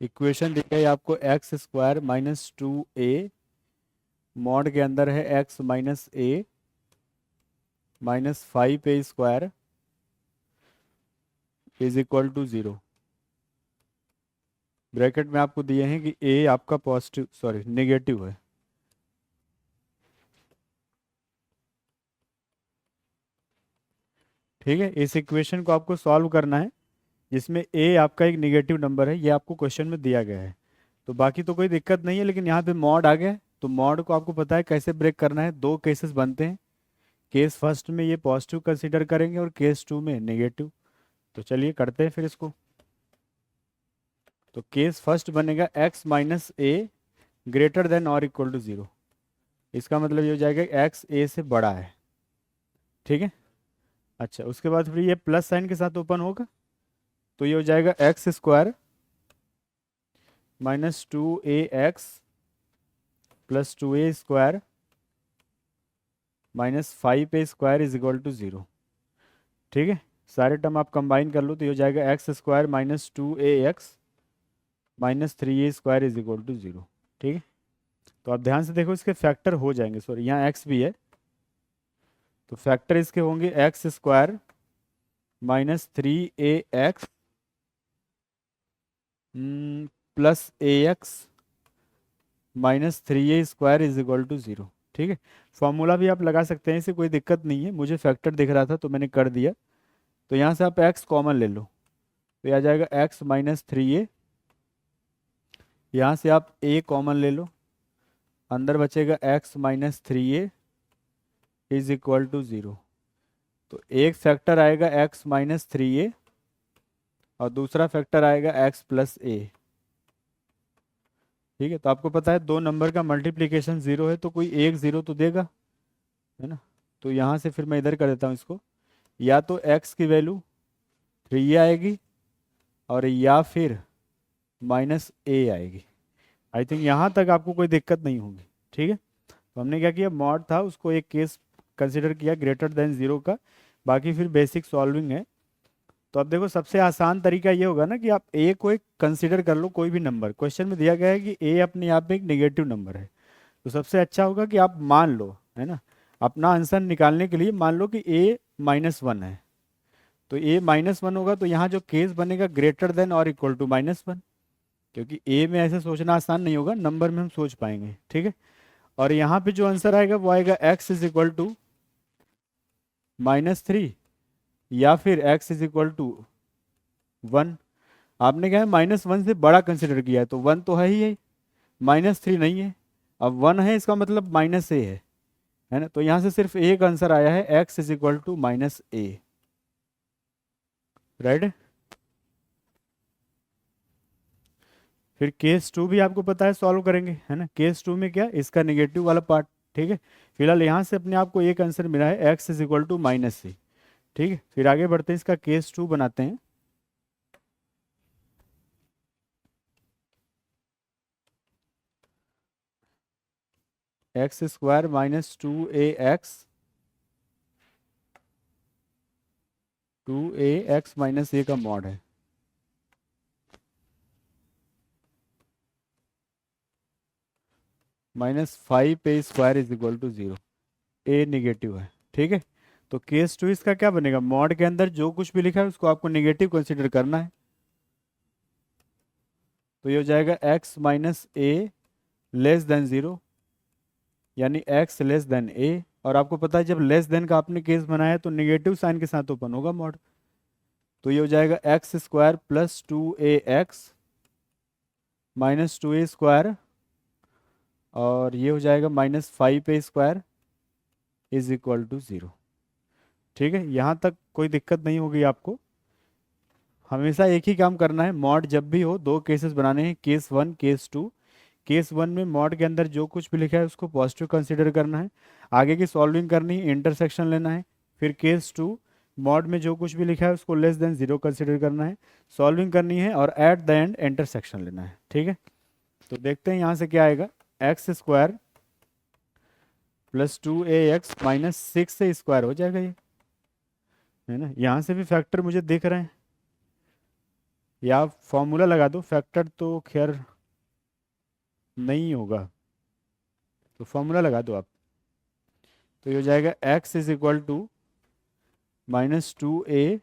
equation दिया है आपको x² - 2a मॉड के अंदर है x - a -5a² = 0। ब्रैकेट में आपको दिए हैं कि a आपका पॉजिटिव, सॉरी नेगेटिव है। ठीक है, इस इक्वेशन को आपको सॉल्व करना है जिसमें ए आपका एक निगेटिव नंबर है, ये आपको क्वेश्चन में दिया गया है। तो बाकी तो कोई दिक्कत नहीं है, लेकिन यहाँ पे मॉड आ गया है, तो मॉड को आपको पता है कैसे ब्रेक करना है। दो केसेस बनते हैं, केस फर्स्ट में ये पॉजिटिव कंसीडर करेंगे और केस टू में नेगेटिव। तो चलिए करते हैं फिर इसको। तो केस फर्स्ट बनेगा x माइनस ए ग्रेटर देन और इक्वल टू 0। इसका मतलब ये हो जाएगा x a से बड़ा है। ठीक है, अच्छा उसके बाद फिर ये प्लस साइन के साथ ओपन होगा, तो ये हो जाएगा X square minus 2ax plus 2a square minus 5a square is equal to 0। ठीक है, सारे टर्म आप कंबाइन कर लो तो ये हो जाएगा X square minus 2ax minus 3a square is equal to 0। ठीक है, तो आप ध्यान से देखो, इसके फैक्टर हो जाएंगे, सॉरी यहाँ x भी है, तो फैक्टर इसके होंगे X square minus 3ax plus ax minus 3a square is equal to 0। ठीक है, फॉर्मूला भी आप लगा सकते हैं, इसे कोई दिक्कत नहीं है, मुझे फैक्टर दिख रहा था तो मैंने कर दिया। तो यहाँ से आप x कॉमन ले लो, तो यह आ जाएगा x माइनस 3a। यहाँ से आप a कॉमन ले लो, अंदर बचेगा x minus 3a is equal to 0। तो एक फैक्टर आएगा x माइनस 3a और दूसरा फैक्टर आएगा x प्लस a। ठीक है, तो आपको पता है दो नंबर का मल्टीप्लिकेशन 0 है तो कोई एक 0 तो देगा, है ना। तो यहाँ से फिर मैं इधर कर देता हूँ इसको, या तो x की वैल्यू 3a आएगी और या फिर माइनस a आएगी। आई थिंक यहाँ तक आपको कोई दिक्कत नहीं होगी। ठीक है, तो हमने क्या किया, मॉड था उसको एक केस कंसिडर किया ग्रेटर देन 0 का, बाकी फिर बेसिक सॉल्विंग है। तो अब देखो सबसे आसान तरीका ये होगा ना कि आप ए को एक कंसिडर कर लो, कोई भी नंबर, क्वेश्चन में दिया गया है कि ए अपने आप में एक नेगेटिव नंबर है, तो सबसे अच्छा होगा कि आप मान लो, है ना, अपना आंसर निकालने के लिए मान लो कि ए माइनस वन है। तो ए माइनस वन होगा तो यहाँ जो केस बनेगा ग्रेटर देन और इक्वल टू माइनस वन, क्योंकि ए में ऐसे सोचना आसान नहीं होगा, नंबर में हम सोच पाएंगे। ठीक है, और यहाँ पे जो आंसर आएगा वो आएगा एक्स इज इक्वल टू -3 या फिर x इज इक्वल टू 1। आपने क्या है, -1 से बड़ा कंसिडर किया है, तो 1 तो है ही है, -3 नहीं है। अब 1 है इसका मतलब माइनस ए है ना, तो यहाँ से सिर्फ एक आंसर आया है, x is equal to -a। Right, फिर केस टू भी आपको पता है सॉल्व करेंगे, है ना। केस टू में क्या, इसका निगेटिव वाला पार्ट। ठीक है, फिलहाल यहाँ से अपने आप को एक आंसर मिला है, x is equal to -c। ठीक है, फिर आगे बढ़ते हैं, इसका केस टू बनाते हैं। X square minus 2ax 2ax minus a का मॉड है, -5a square is equal to 0। A negative है। ठीक है, तो केस टू इसका क्या बनेगा, मॉड के अंदर जो कुछ भी लिखा है उसको आपको नेगेटिव कंसीडर करना है। तो ये हो जाएगा x माइनस ए लेस देन 0, यानी x लेस देन a। और आपको पता है जब लेस देन का आपने केस बनाया तो नेगेटिव साइन के साथ ओपन होगा मॉड। तो ये हो जाएगा X square plus 2ax minus 2a square, और ये हो जाएगा -5a square is equal to 0। ठीक है, यहाँ तक कोई दिक्कत नहीं होगी आपको। हमेशा एक ही काम करना है, मॉड जब भी हो दो केसेस बनाने हैं, case one case two. Case one में मॉड के अंदर जो कुछ भी लिखा है उसको पॉजिटिव कंसीडर करना है, आगे की सॉल्विंग करनी है, इंटरसेक्शन लेना है। फिर केस टू, मॉड में जो कुछ भी लिखा है उसको लेस देन 0 कंसीडर करना है, सॉल्विंग करनी है, और एट द एंड इंटरसेक्शन लेना है। ठीक है, तो देखते हैं यहाँ से क्या आएगा, x square plus 2ax minus 6 square हो जाएगा ये, है ना। यहाँ से भी फैक्टर मुझे दिख रहे हैं, या फॉर्मूला लगा दो, फैक्टर तो खैर नहीं होगा, तो फॉर्मूला लगा दो आप। तो ये हो जाएगा x is equal to -2a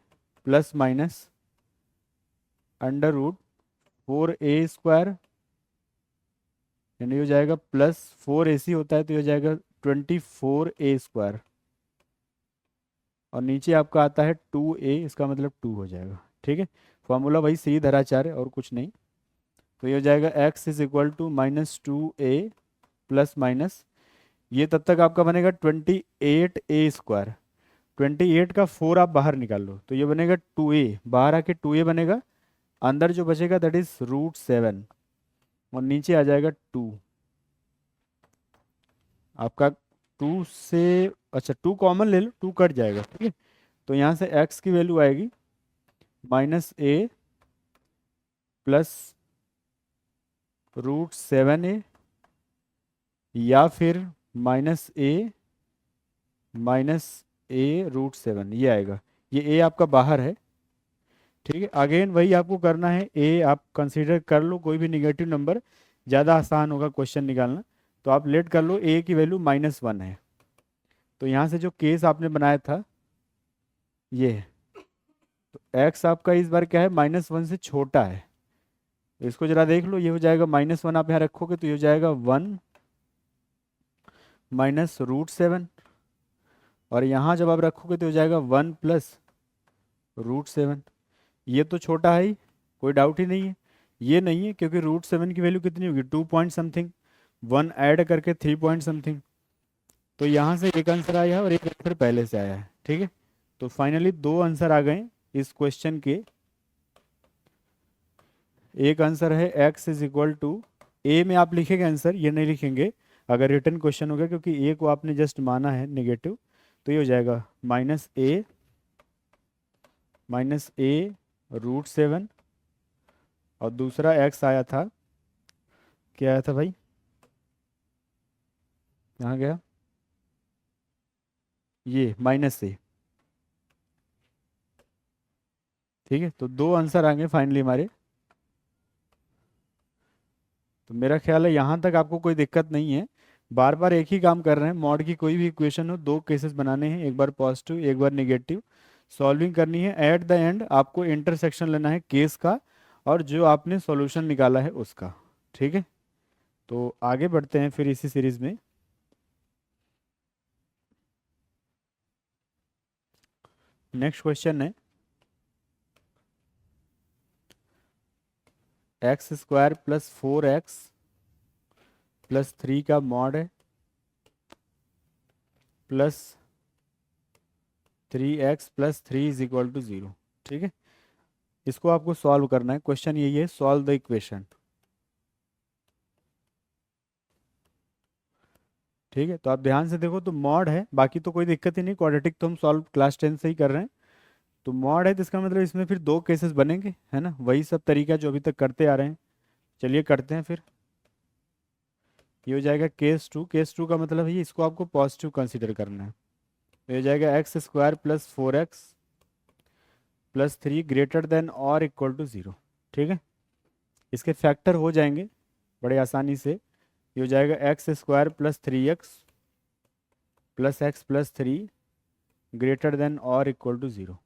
plus minus √4a square, यानी हो जाएगा प्लस 4ac होता है, तो ये हो जाएगा 24a स्क्वायर। और नीचे आपका आता है 2a, इसका मतलब 2 हो जाएगा। ठीक है, फॉर्मूला वही सी धराचार है और कुछ नहीं। तो ये हो जाएगा x is equal to -2a plus minus, ये तब तक आपका बनेगा 28a²। 28 का 4 आप बाहर निकाल लो तो ये बनेगा 2a, बाहर आके 2a बनेगा, अंदर जो बचेगा दैट इज √7 और नीचे आ जाएगा 2 आपका। 2 से, अच्छा 2 कॉमन ले लो, 2 कट जाएगा। ठीक है, तो यहाँ से x की वैल्यू आएगी -a प्लस √7a या फिर -a ये आएगा। ये a आपका बाहर है। ठीक है, अगेन वही आपको करना है, a आप कंसीडर कर लो कोई भी निगेटिव नंबर, ज़्यादा आसान होगा क्वेश्चन निकालना। तो आप लेट कर लो a की वैल्यू -1 है, तो यहाँ से जो केस आपने बनाया था ये है, तो x आपका इस बार क्या है, -1 से छोटा है। तो इसको जरा देख लो, ये हो जाएगा -1, आप यहाँ रखोगे तो ये हो जाएगा 1 -√7, और यहाँ जब आप रखोगे तो हो जाएगा 1 प्लस √7। ये तो छोटा है ही, कोई डाउट ही नहीं है। ये नहीं है क्योंकि √7 की वैल्यू कितनी होगी, 2 पॉइंट समथिंग, 1 ऐड करके 3 पॉइंट समथिंग। तो यहाँ से एक आंसर आया है और एक आंसर पहले से आया है। ठीक है, तो फाइनली 2 आंसर आ गए इस क्वेश्चन के। एक आंसर है x इज इक्वल टू, ए में आप लिखेंगे आंसर, ये नहीं लिखेंगे अगर रिटर्न क्वेश्चन हो गया, क्योंकि ए को आपने जस्ट माना है नेगेटिव। तो ये हो जाएगा -a √7, और दूसरा x आया था, क्या आया था भाई, कहाँ गया, ये -a। ठीक है, तो 2 आंसर आएंगे फाइनली हमारे। तो मेरा ख्याल है यहाँ तक आपको कोई दिक्कत नहीं है। बार बार एक ही काम कर रहे हैं, मॉड की कोई भी इक्वेशन हो, 2 केसेस बनाने हैं, एक बार पॉजिटिव एक बार नेगेटिव, सॉल्विंग करनी है। एट द एंड आपको इंटरसेक्शन लेना है केस का और जो आपने सॉल्यूशन निकाला है उसका। ठीक है, तो आगे बढ़ते हैं फिर इसी सीरीज में। नेक्स्ट क्वेश्चन है x² + 4x + 3 का मॉड है प्लस 3x + 3 = 0। ठीक है, इसको आपको सॉल्व करना है। क्वेश्चन यही है, सॉल्व द इक्वेशन। ठीक है, तो आप ध्यान से देखो, तो मॉड है, बाकी तो कोई दिक्कत ही नहीं, क्वाड्रेटिक तो हम सॉल्व क्लास 10 से ही कर रहे हैं। तो मॉड है तो इसका मतलब इसमें फिर 2 केसेस बनेंगे, है ना, वही सब तरीका जो अभी तक करते आ रहे हैं। चलिए करते हैं फिर। ये हो जाएगा केस 2, केस 2 का मतलब है इसको आपको पॉजिटिव कंसीडर करना है। तो ये हो जाएगा x² + 4x + 3 > 0। ठीक है, इसके फैक्टर हो जाएंगे बड़े आसानी से। ये हो जाएगा x² + 3x + x + 3 > 0।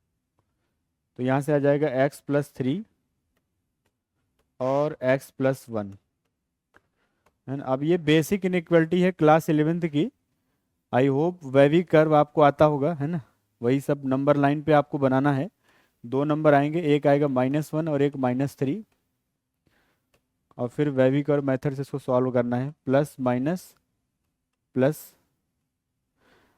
तो यहाँ से आ जाएगा x + 3 और x + 1, है ना। अब ये बेसिक इनइक्वालिटी है क्लास 11th की। आई होप वेवी कर्व आपको आता होगा, है ना, वही सब नंबर लाइन पे आपको बनाना है। 2 नंबर आएंगे, एक आएगा -1 और एक -3, और फिर वेवी कर्व मेथड से इसको सॉल्व करना है। प्लस माइनस प्लस,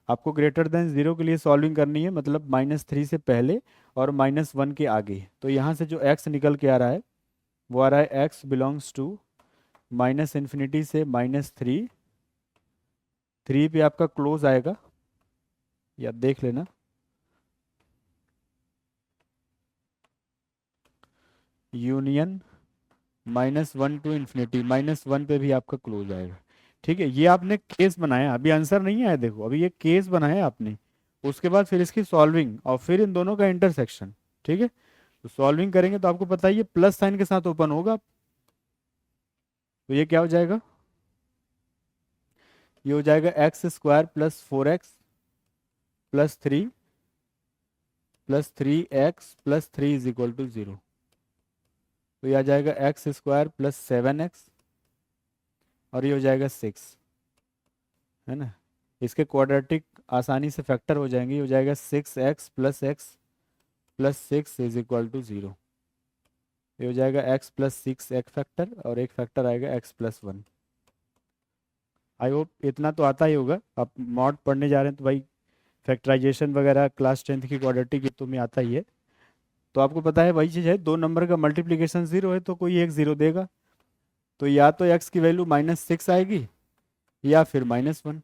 आपको > 0 के लिए सॉल्विंग करनी है, मतलब -3 से पहले और -1 के आगे। तो यहाँ से जो x निकल के आ रहा है वो आ रहा है x बिलोंग्स टू -∞ से -3, 3 पे आपका क्लोज आएगा, या देख लेना, यूनियन -1 टू इन्फिनिटी, -1 पे भी आपका क्लोज आएगा। ठीक है, ये आपने केस बनाया, अभी आंसर नहीं आया, देखो अभी ये केस बनाया आपने, उसके बाद फिर इसकी सॉल्विंग और फिर इन दोनों का इंटरसेक्शन। ठीक है, तो सॉल्विंग करेंगे तो आपको पता है ये प्लस साइन के साथ ओपन होगा, तो ये क्या हो जाएगा, ये हो जाएगा x² + 4x + 3 + 3x + 3 = 0। तो ये आ जाएगा x² + 7x और ये हो जाएगा 6, है ना। इसके क्वाड्रेटिक आसानी से फैक्टर हो जाएंगे, हो जाएगा 6x इज इक्वल टू 0। ये हो जाएगा x+6 एक फैक्टर और एक फैक्टर आएगा x+1। आई होप इतना तो आता ही होगा, आप मॉड पढ़ने जा रहे हैं तो भाई फैक्टराइजेशन वगैरह क्लास 10th की क्वाड्रेटिक ये तो में आता ही है। तो आपको पता है वही चीज़ है, दो नंबर का मल्टीप्लिकेशन 0 है तो कोई एक 0 देगा, तो या तो x की वैल्यू -6 आएगी या फिर -1।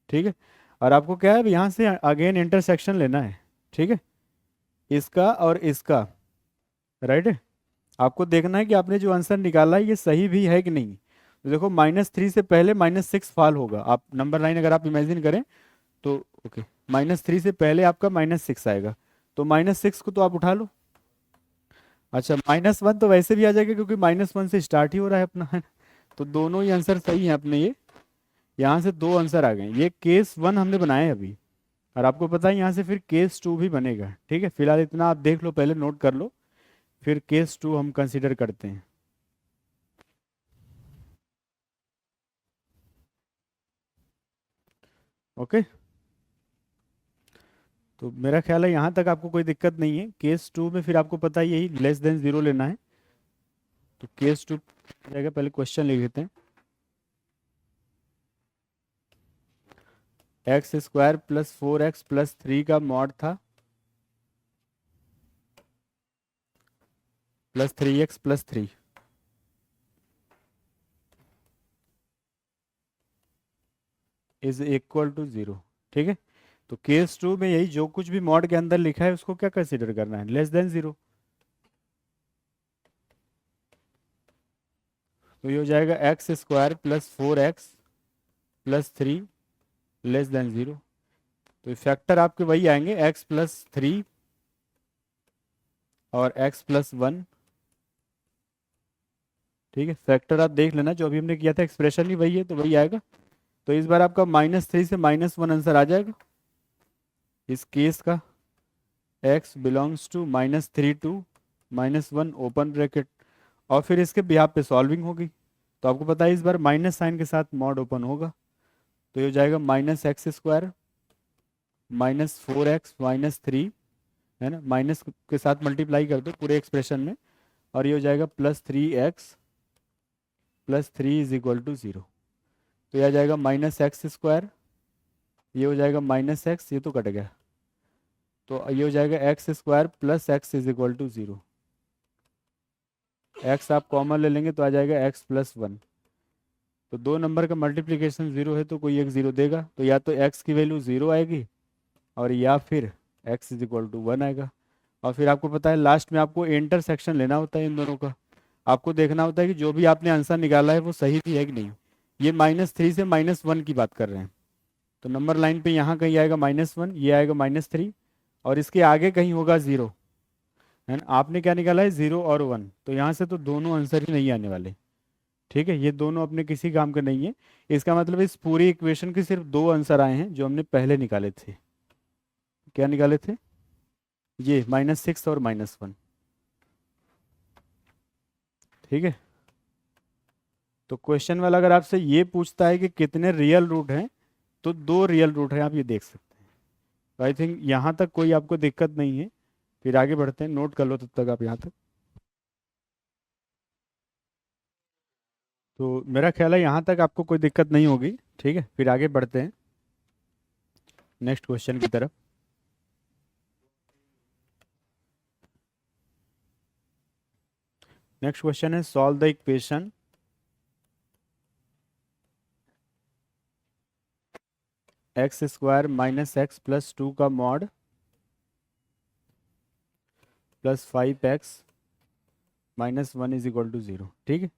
ठीक है, और आपको क्या है यहाँ से अगेन इंटरसेक्शन लेना है। ठीक है, इसका और इसका, राइट है। आपको देखना है कि आपने जो आंसर निकाला है ये सही भी है कि नहीं। तो देखो -3 से पहले -6 फॉल होगा, आप नंबर लाइन अगर आप इमेजिन करें तो ओके, -3 से पहले आपका -6 आएगा, तो -6 को तो आप उठा लो। अच्छा, -1 तो वैसे भी आ जाएगा क्योंकि -1 से स्टार्ट ही हो रहा है अपना, है ना? तो दोनों ही आंसर सही हैं अपने। ये यहाँ से दो आंसर आ गए, ये केस 1 हमने बनाया है अभी, और आपको पता है यहाँ से फिर केस 2 भी बनेगा। ठीक है, फिलहाल इतना आप देख लो, पहले नोट कर लो, फिर केस 2 हम कंसिडर करते हैं। ओके, तो मेरा ख्याल है यहाँ तक आपको कोई दिक्कत नहीं है। केस 2 में फिर आपको पता है यही <<0 लेना है, तो केस 2 जाएगा। पहले क्वेश्चन लिख लेते हैं। x² + 4x + 3 का मॉड था +3x + 3 इज इक्वल टू 0। ठीक है, तो केस 2 में यही जो कुछ भी मॉड के अंदर लिखा है उसको क्या कंसिडर करना है, <<0। तो ये हो जाएगा x² + 4x + 3 <0। तो फैक्टर आपके वही आएंगे, x+3 और x+1। ठीक है, फैक्टर आप देख लेना, जो अभी हमने किया था एक्सप्रेशन ही वही है तो वही आएगा। तो इस बार आपका -3 से -1 आंसर आ जाएगा इस केस का। x belongs to -3 to -1 open bracket, और फिर इसके बिहाफ पे सॉल्विंग होगी। तो आपको पता है इस बार माइनस साइन के साथ मॉड ओपन होगा, तो ये हो जाएगा -x² -4x -3, है ना, माइनस के साथ मल्टीप्लाई कर दो पूरे एक्सप्रेशन में, और ये हो जाएगा +3x + 3 इज इक्वल टू 0। तो यह आ जाएगा -x², ये हो जाएगा -x, ये तो कट गया, तो ये हो जाएगा x² + x is equal to 0। x आप कॉमन ले लेंगे तो आ जाएगा x+1। तो दो नंबर का मल्टीप्लिकेशन 0 है तो कोई एक 0 देगा, तो या तो x की वैल्यू 0 आएगी और या फिर x इज इक्वल टू 1 आएगा। और फिर आपको पता है लास्ट में आपको इंटरसेक्शन लेना होता है इन दोनों का। आपको देखना होता है कि जो भी आपने आंसर निकाला है वो सही भी है कि नहीं। ये -3 से -1 की बात कर रहे हैं, तो नंबर लाइन पे यहाँ कहीं आएगा -1, ये आएगा -3, और इसके आगे कहीं होगा 0, है ना। आपने क्या निकाला है, 0 और 1, तो यहाँ से तो दोनों आंसर ही नहीं आने वाले। ठीक है, ये दोनों अपने किसी काम के नहीं है। इसका मतलब इस पूरी इक्वेशन के सिर्फ दो आंसर आए हैं जो हमने पहले निकाले थे। क्या निकाले थे, ये -6 और -1। ठीक है, तो क्वेश्चन वाला अगर आपसे ये पूछता है कि कितने रियल रूट हैं, तो दो रियल रूट हैं, आप ये देख सकते हैं। तो आई थिंक यहाँ तक कोई आपको दिक्कत नहीं है। फिर आगे बढ़ते हैं, नोट कर लो तब तक आप यहाँ तक। तो मेरा ख्याल है यहाँ तक आपको कोई दिक्कत नहीं होगी। ठीक है, फिर आगे बढ़ते हैं नेक्स्ट क्वेश्चन की तरफ। नेक्स्ट क्वेश्चन है, solve the equation x² -x + 2 का mod +5x -1 is equal to 0। ठीक है,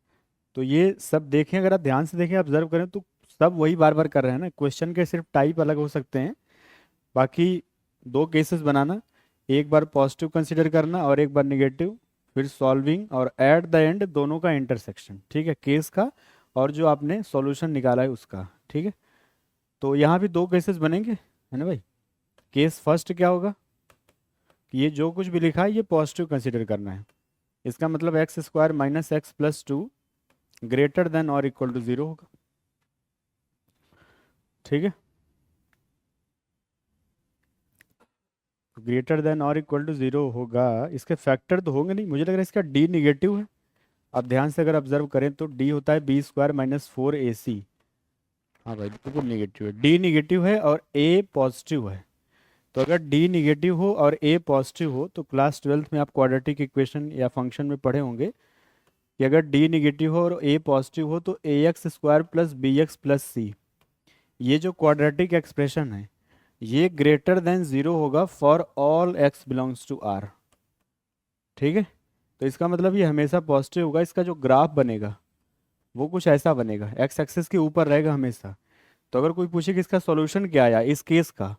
तो ये सब देखें, अगर आप ध्यान से देखें, ऑब्जर्व करें, तो सब वही बार बार कर रहे हैं ना। क्वेश्चन के सिर्फ टाइप अलग हो सकते हैं, बाकी दो केसेस बनाना, एक बार पॉजिटिव कंसिडर करना और एक बार निगेटिव, फिर सॉल्विंग, और एट द एंड दोनों का इंटरसेक्शन। ठीक है, केस का और जो आपने सॉल्यूशन निकाला है उसका। ठीक है, तो यहाँ भी दो केसेस बनेंगे, है ना भाई। केस फर्स्ट क्या होगा कि ये जो कुछ भी लिखा है ये पॉजिटिव कंसिडर करना है। इसका मतलब x² -x + 2 ग्रेटर देन और इक्वल टू 0 होगा। ठीक है, ग्रेटर देन और इक्वल टू 0 होगा, इसके फैक्टर तो होंगे नहीं, मुझे लग रहा है इसका डी निगेटिव है। अब ध्यान से अगर ऑब्जर्व करें तो डी होता है बी स्क्वायर माइनस 4ac। हाँ भाई बिल्कुल निगेटिव है, डी निगेटिव है और ए पॉजिटिव है। तो अगर डी निगेटिव हो और ए पॉजिटिव हो तो क्लास 12th में आप क्वाड्रेटिक इक्वेशन या फंक्शन में पढ़े होंगे कि अगर डी निगेटिव हो और ए पॉजिटिव हो तो a x square plus b x plus c, ये जो क्वाड्रेटिक एक्सप्रेशन है ये ग्रेटर देन 0 होगा for all X belongs to R. ठीक है, तो इसका मतलब ये हमेशा पॉजिटिव होगा। इसका जो ग्राफ बनेगा वो कुछ ऐसा बनेगा, एक्स एक्सिस के ऊपर रहेगा हमेशा। तो अगर कोई पूछे कि इसका सॉल्यूशन क्या आया इस केस का,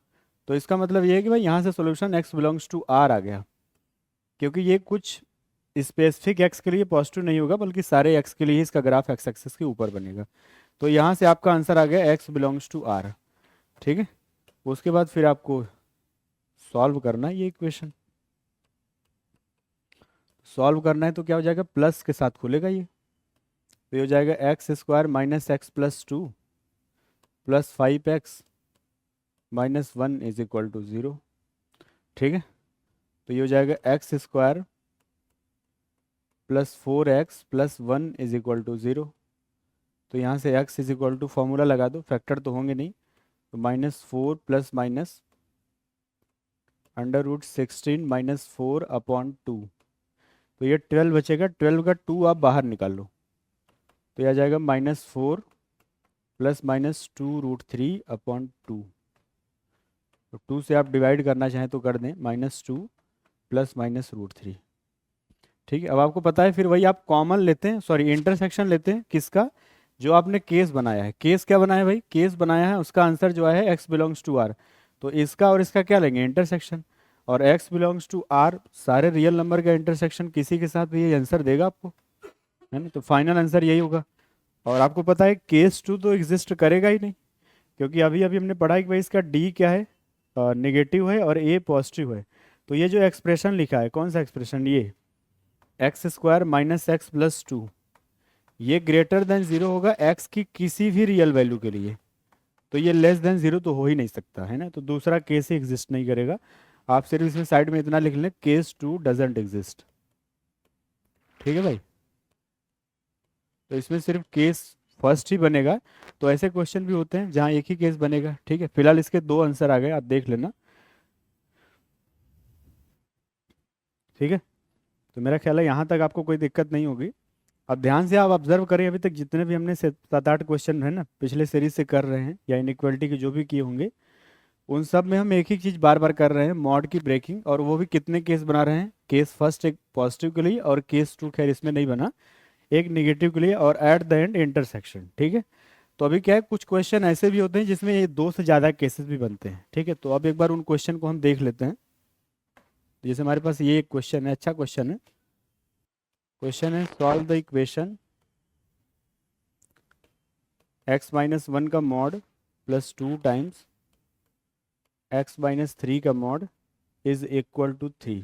तो इसका मतलब ये है कि भाई यहाँ से solution x belongs to R आ गया, क्योंकि ये कुछ स्पेसिफिक एक्स के लिए पॉजिटिव नहीं होगा बल्कि सारे एक्स के लिए इसका ग्राफ एक्स एक्सिस के ऊपर बनेगा। तो यहाँ से आपका आंसर आ गया एक्स बिलोंग्स टू आर। ठीक है, उसके बाद फिर आपको सॉल्व करना है ये इक्वेशन। सॉल्व करना है तो क्या हो जाएगा, प्लस के साथ खुलेगा ये, तो ये हो जाएगा X square minus X plus 2 plus 5x minus 1 is equal to 0। ठीक है, तो ये हो जाएगा X square plus 4x plus 1 is equal to 0। तो यहाँ से x is equal to formula लगा दो, फैक्टर तो होंगे नहीं, तो -4 प्लस माइनस √16 माइनस 4 अपॉन 2। तो ये 12 बचेगा, 12 का 2 आप बाहर निकाल लो, तो यह आ जाएगा -4 प्लस माइनस 2√3 अपॉन 2। तो 2 से आप डिवाइड करना चाहें तो कर दें, -2 प्लस माइनस √3। ठीक है, अब आपको पता है फिर वही आप कॉमन लेते हैं, सॉरी इंटरसेक्शन लेते हैं किसका, जो आपने केस बनाया है। केस क्या बनाया है भाई, केस बनाया है, उसका आंसर जो है एक्स बिलोंग्स टू आर। तो इसका और इसका क्या लेंगे, इंटरसेक्शन। और एक्स बिलोंग्स टू आर सारे रियल नंबर का इंटरसेक्शन किसी के साथ भी ये आंसर देगा आपको, है ना। तो फाइनल आंसर यही होगा। और आपको पता है केस 2 तो एग्जिस्ट करेगा ही नहीं, क्योंकि अभी अभी हमने पढ़ा है कि भाई इसका डी क्या है, नेगेटिव है और ए पॉजिटिव है। तो ये जो एक्सप्रेशन लिखा है, कौन सा एक्सप्रेशन, ये x square minus X plus 2, ये ग्रेटर देन 0 होगा एक्स की किसी भी रियल वैल्यू के लिए। तो ये लेस देन 0 तो हो ही नहीं सकता, है ना। तो दूसरा केस ही एग्जिस्ट नहीं करेगा। आप सिर्फ इसमें साइड में इतना लिख लें, केस 2 डजेंट एग्जिस्ट। ठीक है भाई, तो इसमें सिर्फ केस फर्स्ट ही बनेगा। तो ऐसे क्वेश्चन भी होते हैं जहाँ एक ही केस बनेगा। ठीक है, फिलहाल इसके 2 आंसर आ गए, आप देख लेना। ठीक है, तो मेरा ख्याल है यहाँ तक आपको कोई दिक्कत नहीं होगी। अब ध्यान से आप ऑब्जर्व करें, अभी तक जितने भी हमने 7-8 क्वेश्चन है ना पिछले सीरीज से कर रहे हैं, या इनइक्वालिटी के जो भी किए होंगे, उन सब में हम एक ही चीज़ बार बार कर रहे हैं, मॉड की ब्रेकिंग। और वो भी कितने केस बना रहे हैं, केस फर्स्ट एक पॉजिटिव के लिए और केस 2 खैर इसमें नहीं बना, एक निगेटिव के लिए, और एट द एंड इंटरसेक्शन। ठीक है, तो अभी क्या है, कुछ क्वेश्चन ऐसे भी होते हैं जिसमें ये 2 से ज़्यादा केसेस भी बनते हैं। ठीक है, तो अब एक बार उन क्वेश्चन को हम देख लेते हैं। जैसे हमारे पास ये एक क्वेश्चन है, अच्छा क्वेश्चन है। क्वेश्चन है, सॉल्व द इक्वेशन x-1 का मॉड प्लस 2 टाइम्स x-3 का मॉड इज इक्वल टू 3।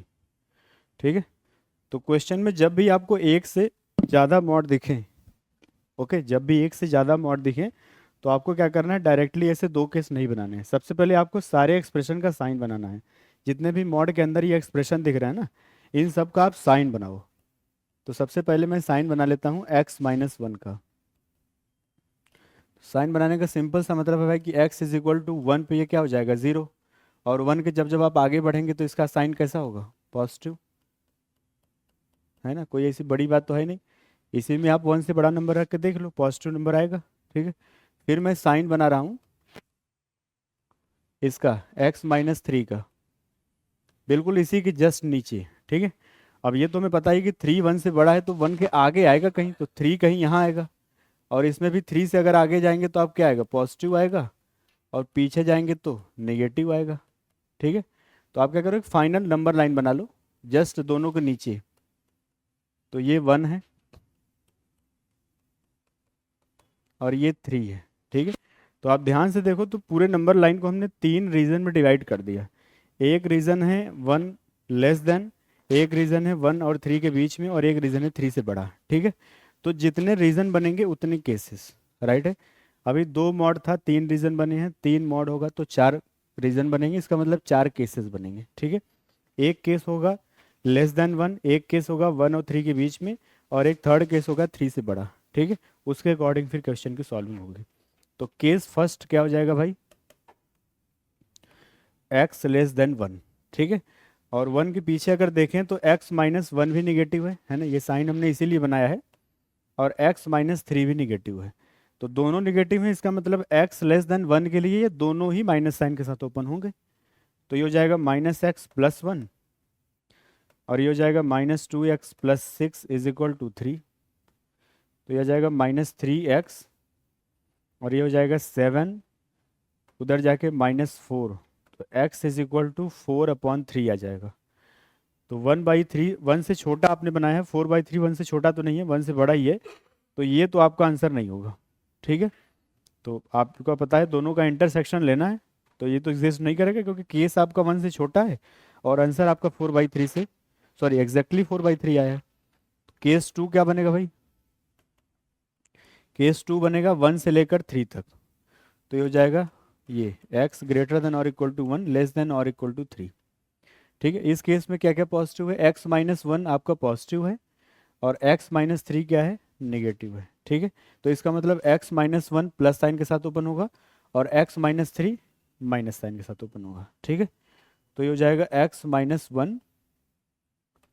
ठीक है, तो क्वेश्चन में जब भी आपको एक से ज़्यादा मॉड दिखें, ओके, जब भी एक से ज़्यादा मॉड दिखें तो आपको क्या करना है, डायरेक्टली ऐसे 2 केस नहीं बनाने हैं। सबसे पहले आपको सारे एक्सप्रेशन का साइन बनाना है। जितने भी मॉड के अंदर ये एक्सप्रेशन दिख रहा है ना, इन सब का आप साइन बनाओ। तो सबसे पहले मैं साइन बना लेता हूँ x-1 का। साइन बनाने का सिंपल सा मतलब है भाई कि x इज इक्वल टू 1 पे ये क्या हो जाएगा, 0। और 1 के जब जब आप आगे बढ़ेंगे तो इसका साइन कैसा होगा, पॉजिटिव, है ना। कोई ऐसी बड़ी बात तो है नहीं, इसी में आप 1 से बड़ा नंबर रख के देख लो, पॉजिटिव नंबर आएगा। ठीक है, फिर मैं साइन बना रहा हूँ इसका x-3 का, बिल्कुल इसी के जस्ट नीचे। ठीक है, अब ये तो हमें पता है कि 3 1 से बड़ा है, तो 1 के आगे आएगा कहीं, तो 3 कहीं यहाँ आएगा। और इसमें भी 3 से अगर आगे जाएंगे तो आप क्या आएगा, पॉजिटिव आएगा, और पीछे जाएंगे तो नेगेटिव आएगा। ठीक है, तो आप क्या करो, फाइनल नंबर लाइन बना लो जस्ट दोनों के नीचे। तो ये 1 है और ये 3 है। ठीक है, तो आप ध्यान से देखो, तो पूरे नंबर लाइन को हमने 3 रीजन में डिवाइड कर दिया। एक रीजन है 1 लेस देन, एक रीजन है 1 और 3 के बीच में, और एक रीजन है 3 से बड़ा। ठीक है, तो जितने रीजन बनेंगे उतने केसेस, राइट है। अभी 2 मॉड था, 3 रीजन बने हैं, 3 मॉड होगा तो 4 रीजन बनेंगे, इसका मतलब 4 केसेस बनेंगे, ठीक है। एक केस होगा लेस देन 1, एक केस होगा 1 और 3 के बीच में, और एक थर्ड केस होगा 3 से बड़ा, ठीक है। उसके अकॉर्डिंग फिर क्वेश्चन की सॉल्विंग होगी। तो केस फर्स्ट क्या हो जाएगा भाई, x लेस देन 1, ठीक है। और 1 के पीछे अगर देखें तो x माइनस 1 भी निगेटिव है ना, ये साइन हमने इसीलिए बनाया है, और x माइनस 3 भी निगेटिव है। तो दोनों निगेटिव हैं, इसका मतलब x लेस देन 1 के लिए ये दोनों ही माइनस साइन के साथ ओपन होंगे। तो ये हो जाएगा माइनस एक्स प्लस 1, और ये हो जाएगा minus 2x plus 6 is equal to 3। तो ये हो जाएगा माइनस 3x, और ये हो जाएगा 7, उधर जाके माइनस 4। तो x इज इक्वल टू 4/3 आ जाएगा। तो 1/3 1 से छोटा आपने बनाया है, 4/3 1 से छोटा तो नहीं है, 1 से बड़ा ही है। तो ये तो आपका आंसर नहीं होगा, ठीक है। तो आपको पता है दोनों का इंटरसेक्शन लेना है, तो ये तो एग्जिस्ट नहीं करेगा क्योंकि केस आपका 1 से छोटा है और आंसर आपका 4/3 से, सॉरी एग्जैक्टली 4/3 आया है। केस 2 क्या बनेगा भाई, केस 2 बनेगा 1 से लेकर 3 तक। तो ये हो जाएगा ये x ग्रेटर देन और इक्वल टू 1 लेस देन और इक्वल टू 3, ठीक है। इस केस में क्या क्या पॉजिटिव है, x माइनस 1 आपका पॉजिटिव है, और x माइनस 3 क्या है, नेगेटिव है, ठीक है। तो इसका मतलब x माइनस 1 प्लस साइन के साथ ओपन होगा, और x माइनस 3 माइनस साइन के साथ ओपन होगा, ठीक है। तो ये हो जाएगा x minus 1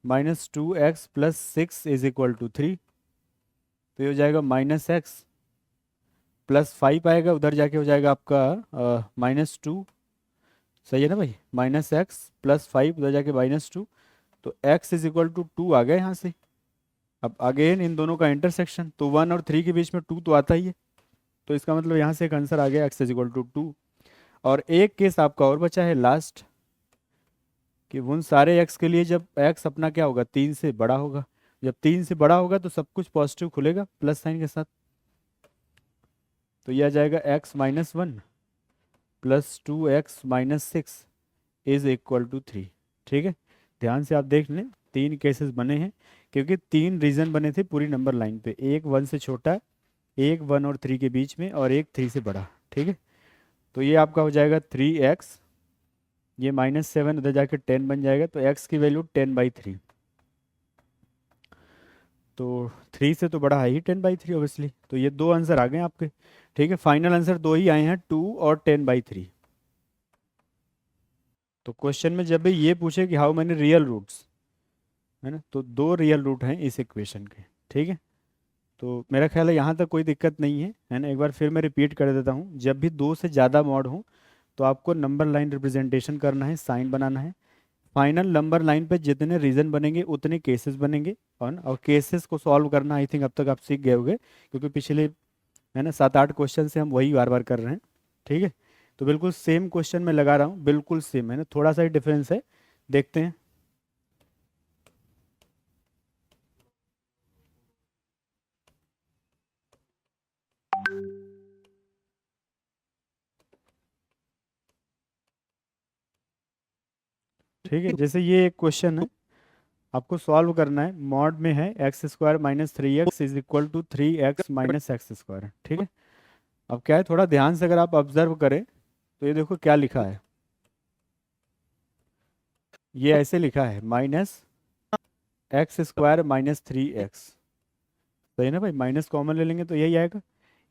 minus 2x plus 6 is equal to 3। तो ये हो जाएगा माइनस एक्स प्लस 5 आएगा, उधर जाके हो जाएगा आपका -2, सही है ना भाई, माइनस एक्स प्लस 5 उधर जाके -2। तो x इज इक्वल टू 2 आ गया यहाँ से। अब अगेन इन दोनों का इंटरसेक्शन, तो 1 और 3 के बीच में 2 तो आता ही है, तो इसका मतलब यहाँ से एक आंसर आ गया x इज इक्वल टू 2। और एक केस आपका और बचा है लास्ट, कि उन सारे x के लिए जब x अपना क्या होगा, 3 से बड़ा होगा। जब 3 से बड़ा होगा तो सब कुछ पॉजिटिव खुलेगा प्लस साइन के साथ। तो यह आ जाएगा x minus 1 plus 2x minus 6 is equal to 3, ठीक है। ध्यान से आप देख लें, 3 केसेस बने हैं क्योंकि 3 रीजन बने थे पूरी नंबर लाइन पे, एक 1 से छोटा, एक 1 और 3 के बीच में, और एक 3 से बड़ा, ठीक है। तो ये आपका हो जाएगा 3x, ये -7 उधर जाके 10 बन जाएगा, तो x की वैल्यू 10/3। तो 3 से तो बड़ा है ही 10/3 ऑब्वियसली। तो ये दो आंसर आ गए आपके, ठीक है। फाइनल आंसर दो ही आए हैं, 2 और 10/3। तो क्वेश्चन में जब भी ये पूछे कि हाउ मैनी रियल रूट्स, है ना, तो 2 रियल रूट हैं इस इक्वेशन के, ठीक है। तो मेरा ख्याल है यहाँ तक कोई दिक्कत नहीं है ना। एक बार फिर मैं रिपीट कर देता हूँ, जब भी 2 से ज़्यादा मॉड हो तो आपको नंबर लाइन रिप्रेजेंटेशन करना है, साइन बनाना है। फाइनल नंबर लाइन पे जितने रीजन बनेंगे उतने केसेस बनेंगे, और केसेस को सॉल्व करना आई थिंक अब तक आप सीख गए होंगे, क्योंकि पिछले, है ना, 7-8 क्वेश्चन से हम वही बार बार कर रहे हैं, ठीक है। तो बिल्कुल सेम क्वेश्चन मैं लगा रहा हूँ, बिल्कुल सेम, है ना, थोड़ा सा ही डिफरेंस है, देखते हैं। ठीक है, जैसे ये एक क्वेश्चन है, आपको सॉल्व करना है, मॉड में है x² minus 3x is equal to 3x minus x², ठीक है। अब क्या है, थोड़ा ध्यान से अगर आप ऑब्जर्व करें तो ये देखो क्या लिखा है, ये ऐसे लिखा है -x² माइनस 3x, सही ना भाई, माइनस कॉमन ले लेंगे तो यही आएगा।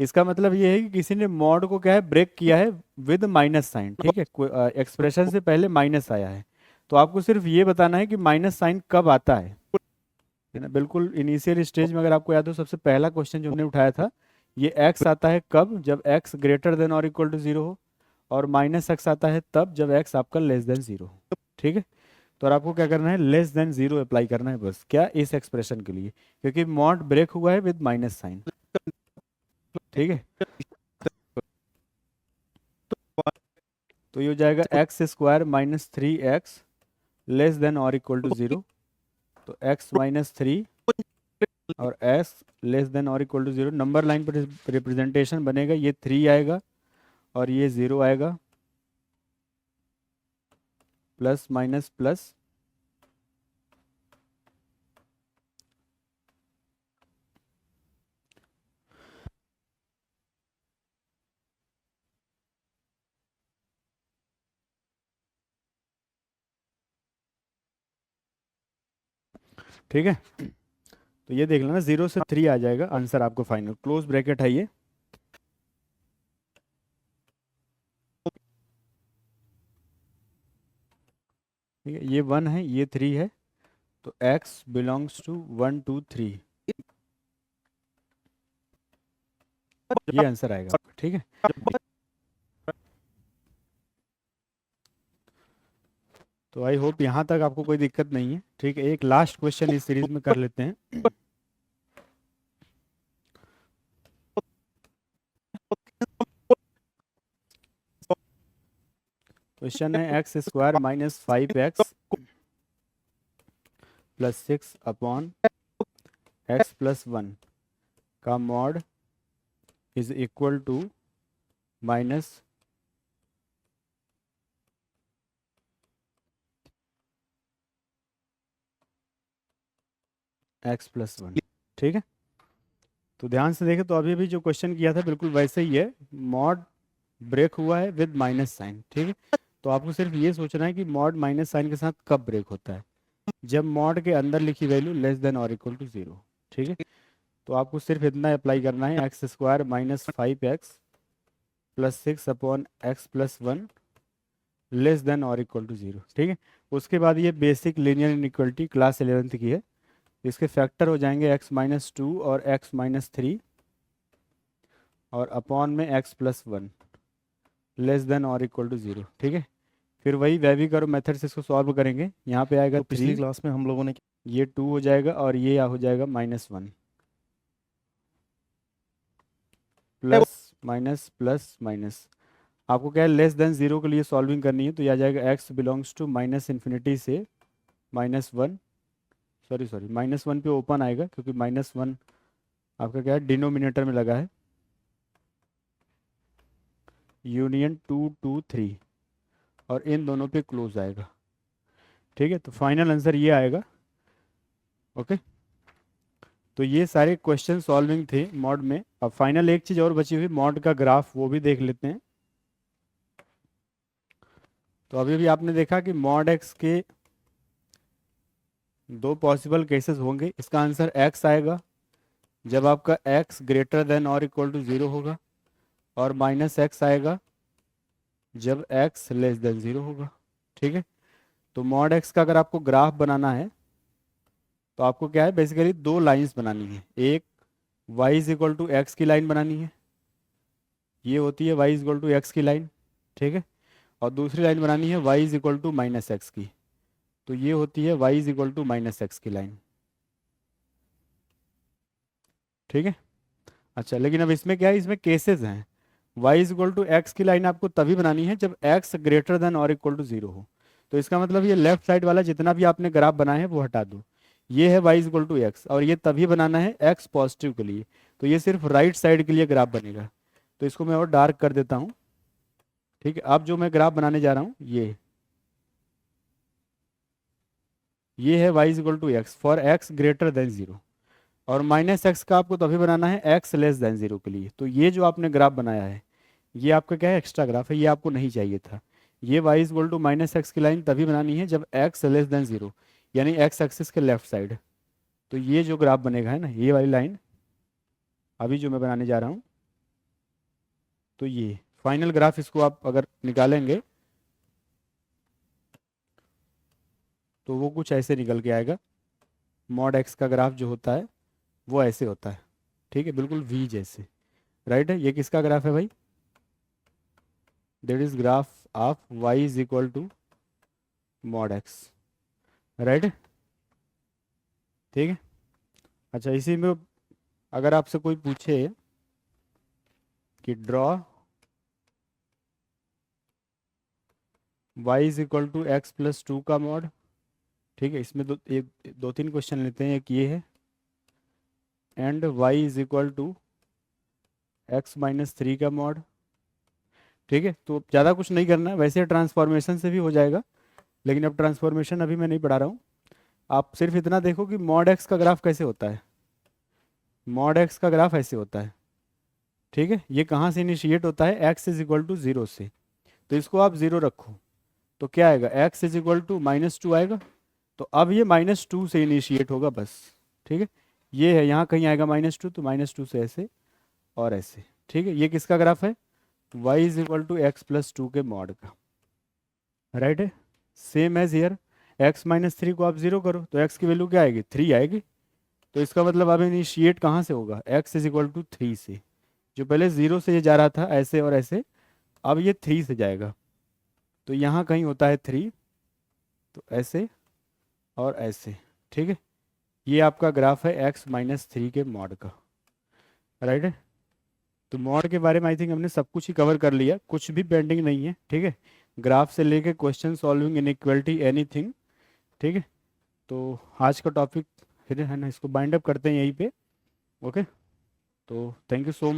इसका मतलब ये है कि किसी ने मॉड को क्या है, ब्रेक किया है विद माइनस साइन, ठीक है। एक्सप्रेशन से पहले माइनस आया है, तो आपको सिर्फ ये बताना है कि माइनस साइन कब आता है ना। बिल्कुल इनिशियल स्टेज में अगर आपको याद हो, सबसे पहला क्वेश्चन जो हमने उठाया था, ये x आता है कब, जब x ग्रेटर देन और इक्वल टू 0 हो, और -x आता है तब जब x आपका लेस देन 0 हो, ठीक है। तो और आपको क्या करना है, लेस देन 0 अप्लाई करना है बस, क्या, इस एक्सप्रेशन के लिए, क्योंकि मॉड ब्रेक हुआ है विद माइनस साइन, ठीक है। तो ये हो जाएगा x² minus 3x less than और इक्वल टू 0। तो x माइनस 3 और s लेस देन और इक्वल टू 0, नंबर लाइन पर रिप्रेजेंटेशन बनेगा, ये 3 आएगा और ये 0 आएगा, प्लस माइनस प्लस, ठीक है, तो ये देख लेना 0 से 3 आ जाएगा आंसर आपको फाइनल, क्लोज ब्रैकेट है ये। ठीक है, ये 1 है, ये 3 है, तो x बिलोंग्स टू 1 2 3, ये आंसर आएगा आपका। ठीक है, तो आई होप यहाँ तक आपको कोई दिक्कत नहीं है। ठीक है, एक लास्ट क्वेश्चन इस सीरीज में कर लेते हैं। क्वेश्चन है x square minus 5x plus 6 upon x plus 1 का mod is equal to minus x plus 1। ठीक है, तो ध्यान से देखें, तो अभी भी जो क्वेश्चन किया था बिल्कुल वैसे ही है, मॉड ब्रेक हुआ है विद माइनस साइन। ठीक है, तो आपको सिर्फ ये सोचना है कि मॉड माइनस साइन के साथ कब ब्रेक होता है, जब मॉड के अंदर लिखी वैल्यू लेस देन और इक्वल टू 0। ठीक है, तो आपको सिर्फ इतना अप्लाई करना है, x square minus 5x plus 6 upon x plus 1 less than और इक्वल टू 0। ठीक है, उसके बाद ये basic linear inequality class 11th की है, इसके फैक्टर हो जाएंगे x माइनस 2 और x माइनस 3 और अपॉन में x प्लस 1 लेस देन और इक्वल टू 0। ठीक है, फिर वही वेवी करो मेथड से इसको सॉल्व करेंगे, यहाँ पे आएगा तो पिछली 3, क्लास में हम लोगों ने ये 2 हो जाएगा और ये हो जाएगा minus 1 plus minus plus minus. आपको क्या है, लेस देन 0 के लिए सॉल्विंग करनी है, तो यह आ जाएगा x belongs to minus infinity से माइनस 1, सॉरी माइनस 1 पे ओपन आएगा क्योंकि माइनस 1 आपका क्या है डिनोमिनेटर में लगा है, यूनियन 2 2 3 और इन दोनों पे क्लोज आएगा। ठीक है, तो फाइनल आंसर ये आएगा। ओके, तो ये सारे क्वेश्चन सॉल्विंग थे मॉड में। अब फाइनल एक चीज़ और बची हुई, मॉड का ग्राफ, वो भी देख लेते हैं। तो अभी भी आपने देखा कि मॉड एक्स के दो पॉसिबल केसेस होंगे, इसका आंसर x आएगा जब आपका x ग्रेटर देन और इक्वल टू 0 होगा, और माइनस x आएगा जब x लेस देन 0 होगा। ठीक है, तो मॉड x का अगर आपको ग्राफ बनाना है तो आपको क्या है, बेसिकली दो लाइंस बनानी है, एक y is equal to x की लाइन बनानी है, ये होती है y is equal to x की लाइन। ठीक है, और दूसरी लाइन बनानी है y is equal to minus x की, तो ये होती है y is equal to minus x की लाइन। ठीक है, अच्छा लेकिन अब इसमें क्या है, इसमें केसेस हैं, y is equal to x की लाइन आपको तभी बनानी है जब x ग्रेटर देन और इक्वल टू 0 हो। तो इसका मतलब ये लेफ्ट साइड वाला जितना भी आपने ग्राफ बनाया है वो हटा दो, ये है y is equal to x, और ये तभी बनाना है x पॉजिटिव के लिए, तो ये सिर्फ राइट साइड के लिए ग्राफ बनेगा। तो इसको मैं और डार्क कर देता हूँ। ठीक है, अब जो मैं ग्राफ बनाने जा रहा हूँ ये है y is equal to x for x greater than 0, और माइनस एक्स का आपको तभी बनाना है x लेस देन 0 के लिए। तो ये जो आपने ग्राफ बनाया है ये आपका क्या है, एक्स्ट्रा ग्राफ है, ये आपको नहीं चाहिए था। ये y is equal to minus x की लाइन तभी बनानी है जब x लेस देन 0, यानी x एक्सिस के लेफ्ट साइड। तो ये जो ग्राफ बनेगा है ना, ये वाली लाइन अभी जो मैं बनाने जा रहा हूँ, तो ये फाइनल ग्राफ, इसको आप अगर निकालेंगे तो वो कुछ ऐसे निकल के आएगा। मॉड एक्स का ग्राफ जो होता है वो ऐसे होता है। ठीक है, बिल्कुल वी जैसे, राइट है। ये किसका ग्राफ है भाई, that is graph of y is equal to mod x, right है। ठीक है, अच्छा इसी में अगर आपसे कोई पूछे कि draw y is equal to x plus 2 का मॉड, ठीक है, इसमें दो तीन क्वेश्चन लेते हैं। एक ये है, and y is equal to x minus 3 का मॉड। ठीक है, तो ज़्यादा कुछ नहीं करना है, वैसे ट्रांसफॉर्मेशन से भी हो जाएगा, लेकिन अब ट्रांसफॉर्मेशन अभी मैं नहीं पढ़ा रहा हूँ। आप सिर्फ इतना देखो कि मॉड एक्स का ग्राफ कैसे होता है, मॉड एक्स का ग्राफ ऐसे होता है। ठीक है, ये कहाँ से इनिशिएट होता है, एक्स इज इक्वल टू 0 से, तो इसको आप 0 रखो, तो क्या आएगा, x is equal to minus 2 आएगा, तो अब ये -2 से इनिशिएट होगा बस, ठीक है। ये है, यहाँ कहीं आएगा -2, तो -2 से ऐसे और ऐसे, ठीक है। ये किसका ग्राफ है? y is equal to x plus 2 के मॉड का, राइट है। सेम एज हियर, x-3 को आप 0 करो तो x की वैल्यू क्या आएगी? 3 आएगी। तो इसका मतलब अब इनिशिएट कहाँ से होगा? x इज इक्वल टू 3 से। जो पहले 0 से ये जा रहा था ऐसे और ऐसे, अब ये 3 से जाएगा। तो यहाँ कहीं होता है 3, तो ऐसे और ऐसे, ठीक है। ये आपका ग्राफ है x-3 के मॉड का, राइट है। तो मॉड के बारे में आई थिंक हमने सब कुछ ही कवर कर लिया, कुछ भी पेंडिंग नहीं है, ठीक है। ग्राफ से लेके क्वेश्चन सॉल्विंग, इनइक्वालिटी, एनीथिंग, ठीक है। तो आज का टॉपिक फिर है ना, इसको बाइंड अप करते हैं यहीं पे, ओके। तो थैंक यू सो मच।